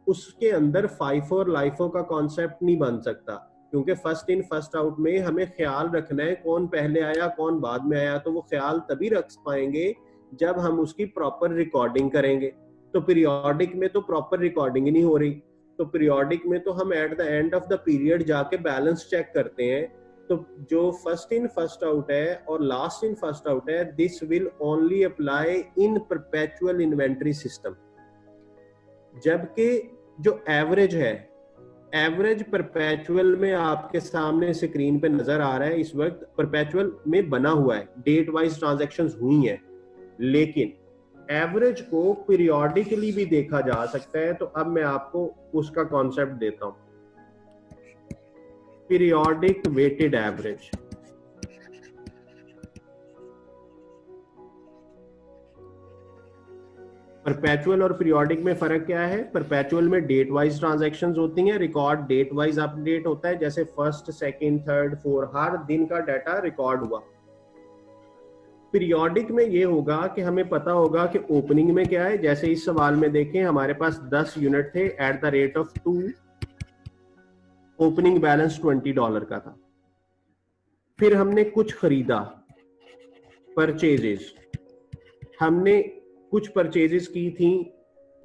उसके अंदर फाइफो और लाइफो का कॉन्सेप्ट नहीं बन सकता, क्योंकि फर्स्ट इन फर्स्ट आउट में हमें ख्याल रखना है कौन पहले आया कौन बाद में आया। तो वो ख्याल तभी रख पाएंगे जब हम उसकी प्रॉपर रिकॉर्डिंग करेंगे। तो पीरियोडिक में तो प्रॉपर रिकॉर्डिंग ही नहीं हो रही, तो पीरियोडिक में तो हम at the end of the period जाके बैलेंस चेक करते हैं। तो जो फर्स्ट इन फर्स्ट आउट है और लास्ट इन फर्स्ट आउट है, this will only apply in perpetual inventory system. जबकि जो एवरेज है, एवरेज परपेचुअल में आपके सामने स्क्रीन पे नजर आ रहा है, इस वक्त परपेचुअल में बना हुआ है, डेट वाइज ट्रांजैक्शंस हुई हैं, लेकिन एवरेज को पीरियोडिकली भी देखा जा सकता है। तो अब मैं आपको उसका कॉन्सेप्ट देता हूं, पीरियोडिक वेटेड एवरेज। परपेचुअल और पीरियोडिक में फर्क क्या है? परपेचुअल में डेट वाइज ट्रांजैक्शंस होती हैं, रिकॉर्ड डेट वाइज अपडेट होता है, जैसे फर्स्ट, सेकंड, थर्ड, फोर, हर दिन का डाटा रिकॉर्ड हुआ। पीरियोडिक में ये होगा कि हमें पता होगा कि ओपनिंग में क्या है। जैसे इस सवाल में देखें, हमारे पास 10 यूनिट थे eight the rate of 2, opening balance $20 का था। फिर हमने कुछ खरीदा, परचेजेस, हमने कुछ परचेजेस की थी,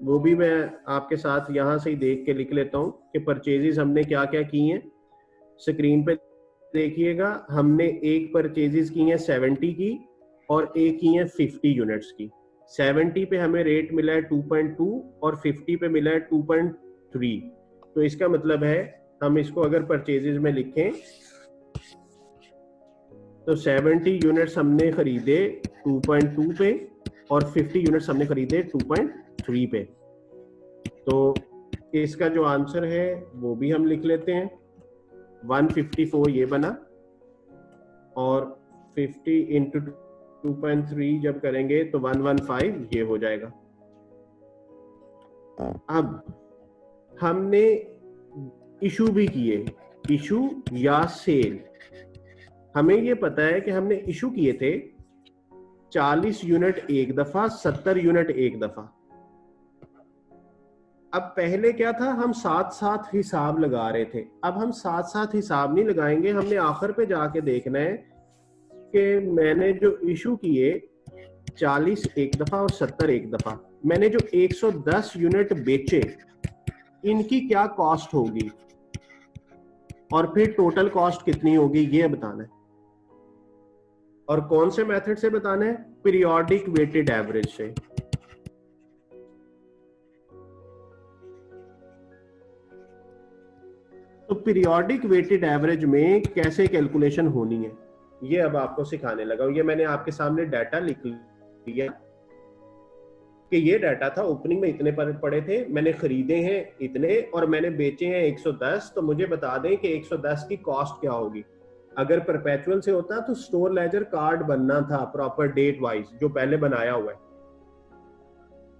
वो भी मैं आपके साथ यहां से ही देख के लिख लेता हूं कि परचेजेस हमने क्या क्या की हैं। स्क्रीन पे देखिएगा, हमने एक परचेजेस की हैं 70 की और एक की हैं 50 यूनिट्स की। 70 पे हमें रेट मिला है 2.2 और 50 पे मिला है 2.3। तो इसका मतलब है हम इसको अगर परचेजेस में लिखें तो 70 यूनिट्स हमने खरीदे 2.2 पे और 50 यूनिट्स हमने खरीदे 2.3 पे। तो इसका जो आंसर है वो भी हम लिख लेते हैं, 154 ये बना, और 50 इंटू 2.3 जब करेंगे तो 115 ये हो जाएगा। अब हमने इशू भी किए, इशू या सेल। हमें ये पता है कि हमने इशू किए थे 40 यूनिट एक दफा, 70 यूनिट एक दफा। अब पहले क्या था, हम साथ साथ हिसाब लगा रहे थे, अब हम साथ साथ हिसाब नहीं लगाएंगे, हमने आखिर पे जाके देखना है कि मैंने जो इशू किए 40 एक दफा और 70 एक दफा, मैंने जो 110 यूनिट बेचे इनकी क्या कॉस्ट होगी और फिर टोटल कॉस्ट कितनी होगी ये बताना है। और कौन से मेथड से बताना है? पीरियोडिक वेटेड एवरेज से। तो पीरियोडिक वेटेड एवरेज में कैसे कैलकुलेशन होनी है ये अब आपको सिखाने लगा हूं। ये मैंने आपके सामने डाटा लिख लिया कि ये डाटा था, ओपनिंग में इतने पर पड़े थे, मैंने खरीदे हैं इतने और मैंने बेचे हैं 110। तो मुझे बता दें कि 110 की कॉस्ट क्या होगी। अगर परपेचुअल से होता तो स्टोर लेजर कार्ड बनना था प्रॉपर डेट वाइज, जो पहले बनाया हुआ है।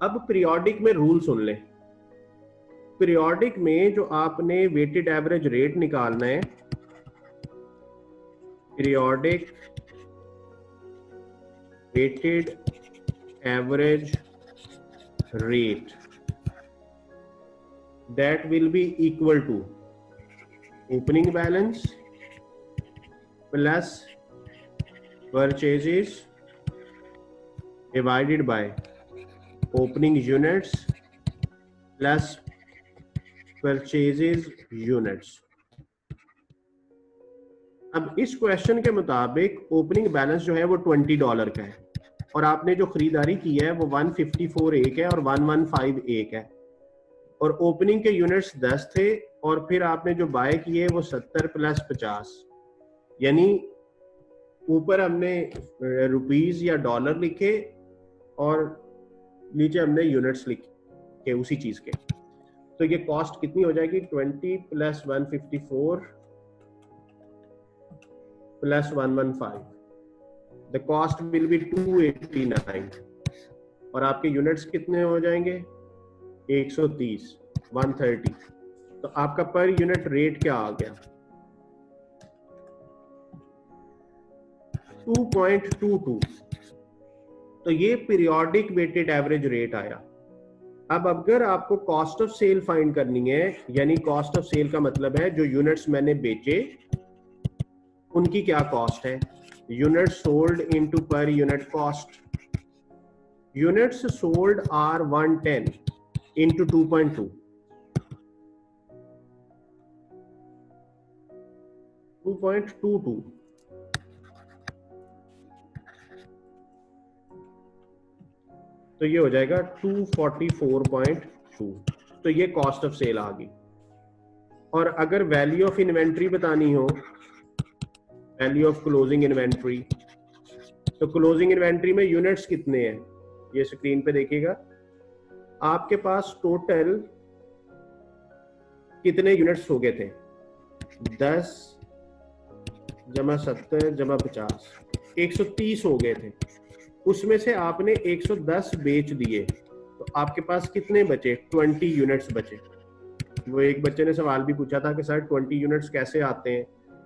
अब पीरियोडिक में रूल सुन लें। पीरियोडिक में जो आपने वेटेड एवरेज रेट निकालना है periodic weighted average rate that will be equal to opening balance plus purchases divided by opening units plus purchases units। अब इस क्वेश्चन के मुताबिक ओपनिंग बैलेंस जो है वो $20 का है और आपने जो खरीदारी की है वो 154 एक है और 115 एक है और ओपनिंग के यूनिट्स 10 थे और फिर आपने जो बाय किए वो 70 प्लस 50, यानी ऊपर हमने रुपीस या डॉलर लिखे और नीचे हमने यूनिट्स लिखे उसी चीज के। तो ये कॉस्ट कितनी हो जाएगी 20 plus 154 plus 115, the cost will B 289 और आपके यूनिट्स कितने हो जाएंगे 130 130। तो आपका पर यूनिट रेट क्या आ गया 2.22। तो ये पीरियोडिक वेटेड एवरेज रेट आया। अब अगर आपको कॉस्ट ऑफ सेल फाइंड करनी है, यानी कॉस्ट ऑफ सेल का मतलब है जो यूनिट्स मैंने बेचे उनकी क्या कॉस्ट है, units sold into per unit cost. Units sold are 110 into 2.2, 2.22, तो ये हो जाएगा 244.2। तो ये कॉस्ट ऑफ सेल आ गई। और अगर वैल्यू ऑफ इन्वेंट्री बतानी हो, वैल्यू ऑफ क्लोजिंग इन्वेंट्री, तो क्लोजिंग इन्वेंट्री में यूनिट्स कितने हैं ये स्क्रीन पे देखिएगा। आपके पास टोटल कितने यूनिट्स हो गए थे 10 जमा 70 जमा 50, 130 हो गए थे। उसमें से आपने 110 बेच दिए तो आपके पास कितने बचे 20 यूनिट्स बचे। वो एक बच्चे ने सवाल भी पूछा था कि सर 20 यूनिट्स कैसे आते हैं,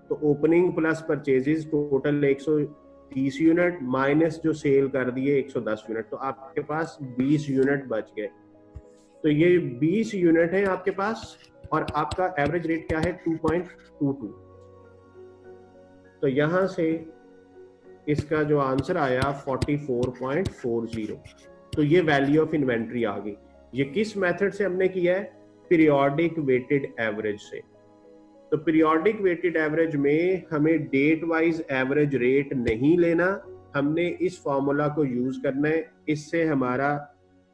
तो opening plus purchases total 130 unit minus जो सेल कर दिए 110 यूनिट, तो आपके पास 20 यूनिट बच गए। तो ये 20 यूनिट है आपके पास और आपका एवरेज रेट क्या है 2.22। तो यहां से इसका जो आंसर आया 44.40। तो ये वैल्यू ऑफ इन्वेंट्री आ गई। ये किस मेथड से हमने किया है, पीरियोडिक वेटेड एवरेज से। तो पीरियोडिक वेटेड एवरेज में हमें डेट वाइज एवरेज रेट नहीं लेना, हमने इस फॉर्मूला को यूज करना है, इससे हमारा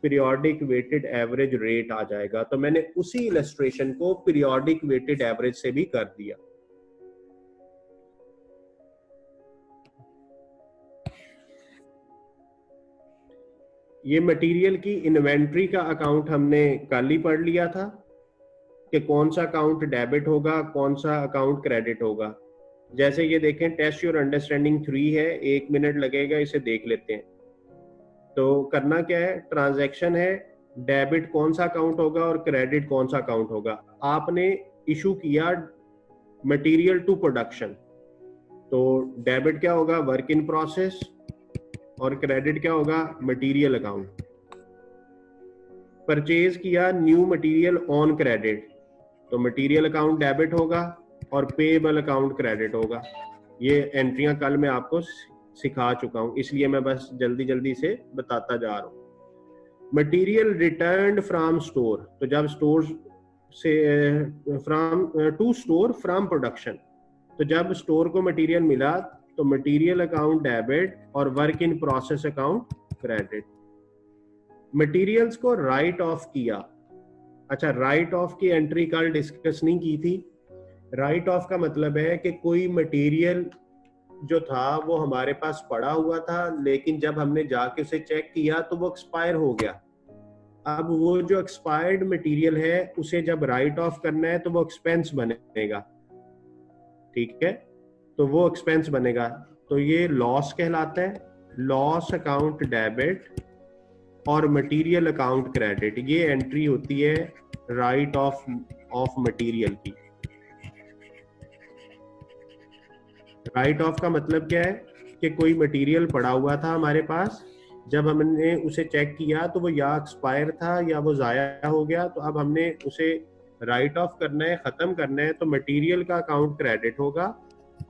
पीरियोडिक वेटेड एवरेज रेट आ जाएगा। तो मैंने उसी इलस्ट्रेशन को पीरियोडिक वेटेड एवरेज से भी कर दिया। ये मटेरियल की इन्वेंट्री का अकाउंट हमने कल ही पढ़ लिया था कि कौन सा अकाउंट डेबिट होगा कौन सा अकाउंट क्रेडिट होगा। जैसे ये देखें टेस्ट योर अंडरस्टैंडिंग 3 है, 1 मिनट लगेगा, इसे देख लेते हैं। तो करना क्या है, ट्रांजैक्शन है, डेबिट कौन सा अकाउंट होगा और क्रेडिट कौन सा अकाउंट होगा। आपने इशू किया मटेरियल टू प्रोडक्शन, तो डेबिट क्या होगा वर्क इन प्रोसेस और क्रेडिट क्या होगा मटेरियल अकाउंट। परचेज किया न्यू मटेरियल ऑन क्रेडिट, तो मटेरियल अकाउंट डेबिट होगा और पेएबल अकाउंट क्रेडिट होगा। ये एंट्रियां कल मैं आपको सिखा चुका हूं, इसलिए मैं बस जल्दी जल्दी से बताता जा रहा हूं। मटेरियल रिटर्न्ड फ्रॉम स्टोर, तो जब स्टोर से from to store from production, तो जब स्टोर को मटेरियल मिला तो मटेरियल अकाउंट डेबिट और work in process account credit. Materials को राइट ऑफ किया, अच्छा राइट ऑफ की एंट्री कल डिस्कस नहीं की थी। राइट ऑफ का मतलब है कि कोई मटेरियल जो था वो हमारे पास पड़ा हुआ था, लेकिन जब हमने जाके उसे चेक किया तो वो एक्सपायर हो गया। अब वो जो एक्सपायर्ड मटेरियल है उसे जब राइट ऑफ करना है तो वो एक्सपेंस बनेगा, ठीक है, तो वो एक्सपेंस बनेगा। तो ये लॉस कहलाता है, लॉस अकाउंट डेबिट और मटेरियल अकाउंट क्रेडिट। ये एंट्री होती है राइट ऑफ मटेरियल की। राइट ऑफ का मतलब क्या है कि कोई मटेरियल पड़ा हुआ था हमारे पास, जब हमने उसे चेक किया तो वो या एक्सपायर था या वो ज़ाया हो गया, तो अब हमने उसे राइट ऑफ करना है, ख़त्म करना है, तो मटेरियल का अकाउंट क्रेडिट होगा।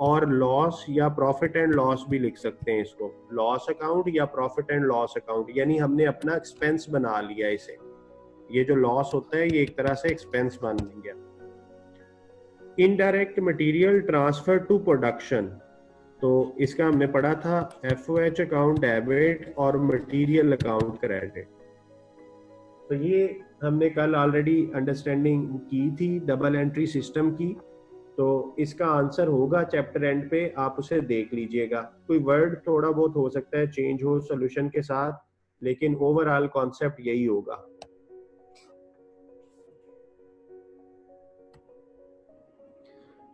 और लॉस या प्रॉफिट एंड लॉस भी लिख सकते हैं इसको, लॉस अकाउंट या प्रॉफिट एंड लॉस अकाउंट, यानी हमने अपना एक्सपेंस बना लिया इसे। ये जो लॉस होता है ये एक तरह से एक्सपेंस बन गया। Indirect material transfer to production, तो इसका हमने पढ़ा था एफओएच अकाउंट डेबिट और मटेरियल अकाउंट क्रेडिट। तो ये हमने कल ऑलरेडी अंडरस्टैंडिंग की थी डबल एंट्री सिस्टम की। तो इसका आंसर होगा चैप्टर एंड पे, आप उसे देख लीजिएगा। कोई वर्ड थोड़ा बहुत हो सकता है चेंज हो सॉल्यूशन के साथ, लेकिन ओवरऑल कॉन्सेप्ट यही होगा।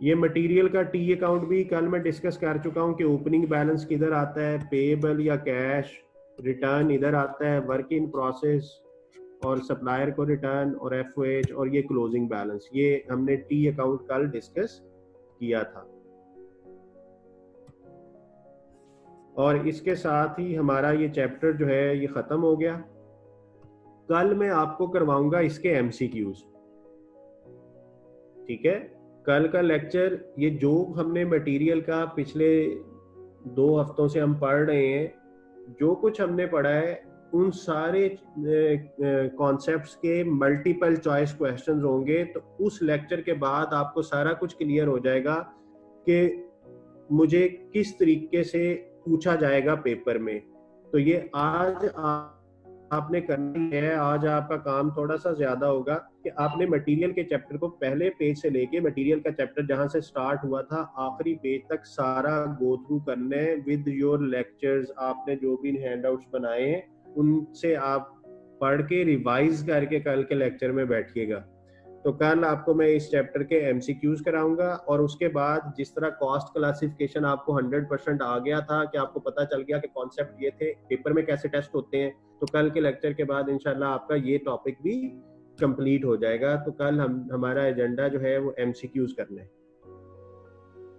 ये मटेरियल का टी अकाउंट भी कल मैं डिस्कस कर चुका हूँ कि ओपनिंग बैलेंस किधर आता है, पेएबल या कैश, रिटर्न इधर आता है, वर्क इन प्रोसेस और सप्लायर को रिटर्न और एफओएच, और ये क्लोजिंग बैलेंस, ये हमने टी अकाउंट कल डिस्कस किया था। और इसके साथ ही हमारा ये चैप्टर जो है ये खत्म हो गया। कल मैं आपको करवाऊंगा इसके एमसीक्यूज, ठीक है। कल का लेक्चर ये जो हमने मटेरियल का पिछले 2 हफ्तों से हम पढ़ रहे हैं, जो कुछ हमने पढ़ा है उन सारे कॉन्सेप्ट्स के मल्टीपल चॉइस क्वेश्चंस होंगे। तो उस लेक्चर के बाद आपको सारा कुछ क्लियर हो जाएगा कि मुझे किस तरीके से पूछा जाएगा पेपर में। तो ये आज आपने करनी है, आज आपका काम थोड़ा सा ज्यादा होगा कि आपने मटेरियल के चैप्टर को पहले पेज से लेके मटेरियल का चैप्टर जहां से स्टार्ट हुआ था आखिरी पेज तक सारा गो थ्रू करना है विद योर लेक्चर्स। आपने जो भी हैंडआउट्स बनाए हैं उनसे आप पढ़ के रिवाइज करके कल के लेक्चर में बैठिएगा। तो कल आपको मैं इस चैप्टर के एमसीक्यूज कराऊंगा, और उसके बाद जिस तरह कॉस्ट क्लासिफिकेशन आपको 100% आ गया था कि आपको पता चल गया कि कॉन्सेप्ट ये थे, पेपर में कैसे टेस्ट होते हैं, तो कल के लेक्चर के बाद इंशाल्लाह आपका ये टॉपिक भी कंप्लीट हो जाएगा। तो कल हमारा एजेंडा जो है वो एमसीक्यूज करना है।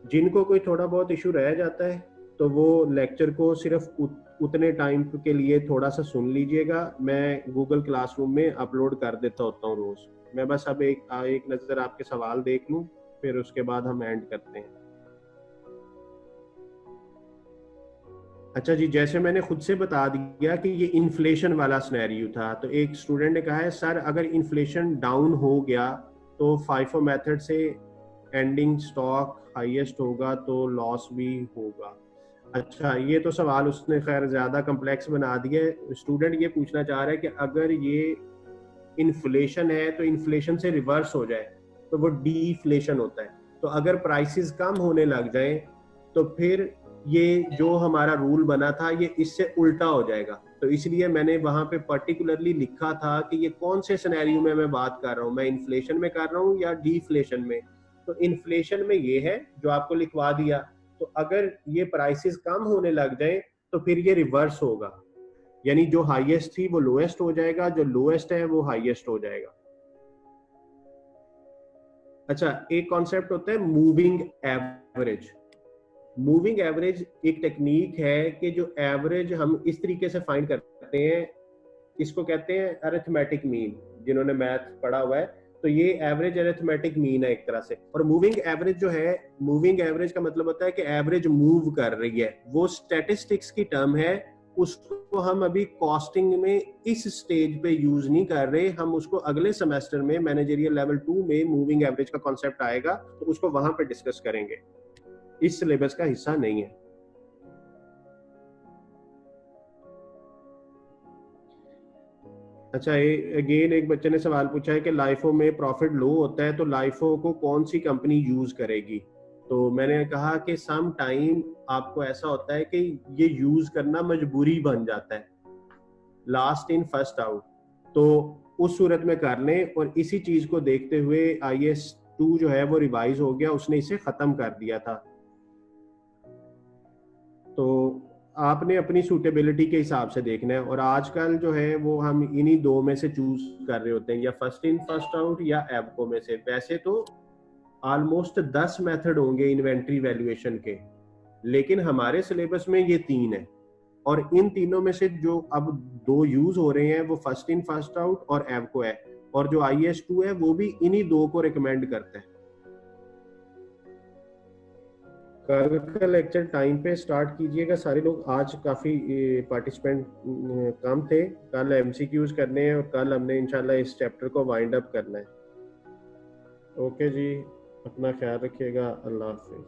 जिनको कोई थोड़ा बहुत इशू रह जाता है तो वो लेक्चर को सिर्फ उतने टाइम के लिए थोड़ा सा सुन लीजिएगा, मैं गूगल क्लासरूम में अपलोड कर देता होता हूँ रोज। मैं बस अब एक नजर आपके सवाल देख लूं, फिर उसके बाद हम एंड करते हैं। अच्छा जी, जैसे मैंने खुद से बता दिया कि ये इन्फ्लेशन वाला सिनेरियो था, तो एक स्टूडेंट ने कहा है सर अगर इन्फ्लेशन डाउन हो गया तो फाइफो मेथड से एंडिंग स्टॉक हाईएस्ट होगा तो लॉस भी होगा। अच्छा, ये तो सवाल उसने खैर ज्यादा कम्प्लेक्स बना दिया है। स्टूडेंट ये पूछना चाह रहा है कि अगर ये इन्फ्लेशन है तो इन्फ्लेशन से रिवर्स हो जाए तो वो डीफ्लेशन होता है। तो अगर प्राइसेस कम होने लग जाए तो फिर ये जो हमारा रूल बना था ये इससे उल्टा हो जाएगा। तो इसलिए मैंने वहां पे पर्टिकुलरली लिखा था कि ये कौन से सिनेरियो में मैं बात कर रहा हूँ, मैं इन्फ्लेशन में कर रहा हूँ या डीफ्लेशन में। तो इन्फ्लेशन में ये है जो आपको लिखवा दिया। तो अगर ये प्राइसेस कम होने लग जाए तो फिर ये रिवर्स होगा, यानी जो हाईएस्ट थी वो लोएस्ट हो जाएगा, जो लोएस्ट है वो हाईएस्ट हो जाएगा। अच्छा, एक कॉन्सेप्ट होता है मूविंग एवरेज। मूविंग एवरेज एक टेक्निक है कि जो एवरेज हम इस तरीके से फाइंड करते हैं, इसको कहते हैं अरिथमेटिक मीन। जिन्होंने मैथ पढ़ा हुआ है तो ये एवरेज अरिथमेटिक मीन है एक तरह से। और मूविंग एवरेज जो है, मूविंग एवरेज का मतलब होता है कि एवरेज मूव कर रही है, वो स्टैटिस्टिक्स की टर्म है। उसको हम अभी कॉस्टिंग में इस स्टेज पे यूज नहीं कर रहे, हम उसको अगले सेमेस्टर में मैनेजरियल लेवल 2 में मूविंग एवरेज का कॉन्सेप्ट आएगा तो उसको वहां पे डिस्कस करेंगे, इस सिलेबस का हिस्सा नहीं है। अच्छा, अगेन एक बच्चे ने सवाल पूछा है कि लाइफो में प्रॉफिट लो होता है तो लाइफो को कौन सी कंपनी यूज करेगी। तो मैंने कहा कि सम टाइम आपको ऐसा होता है कि ये यूज करना मजबूरी बन जाता है, लास्ट इन फर्स्ट आउट, तो उस सूरत में कर लें। और इसी चीज को देखते हुए IS2 जो है वो रिवाइज हो गया, उसने इसे खत्म कर दिया था। तो आपने अपनी सूटेबिलिटी के हिसाब से देखना है। और आजकल जो है वो हम इन्हीं दो में से चूज कर रहे होते हैं, या फर्स्ट इन फर्स्ट आउट या एवको में से। वैसे तो ऑलमोस्ट 10 मेथड होंगे इन्वेंट्री वैल्यूएशन के, लेकिन हमारे सिलेबस में ये 3 है, और इन तीनों में से जो अब 2 यूज हो रहे हैं वो फर्स्ट इन फर्स्ट आउट और एवको है, और जो IS2 है वो भी इन्हीं 2 को रिकमेंड करता है। कल का लेक्चर टाइम पे स्टार्ट कीजिएगा सारे लोग। आज काफी पार्टिसिपेंट कम थे। कल MCQs करने हैं और कल हमने इंशाल्लाह इस चैप्टर को वाइंड अप करना है। ओके जी, अपना ख्याल रखिएगा। अल्लाह हाफिज।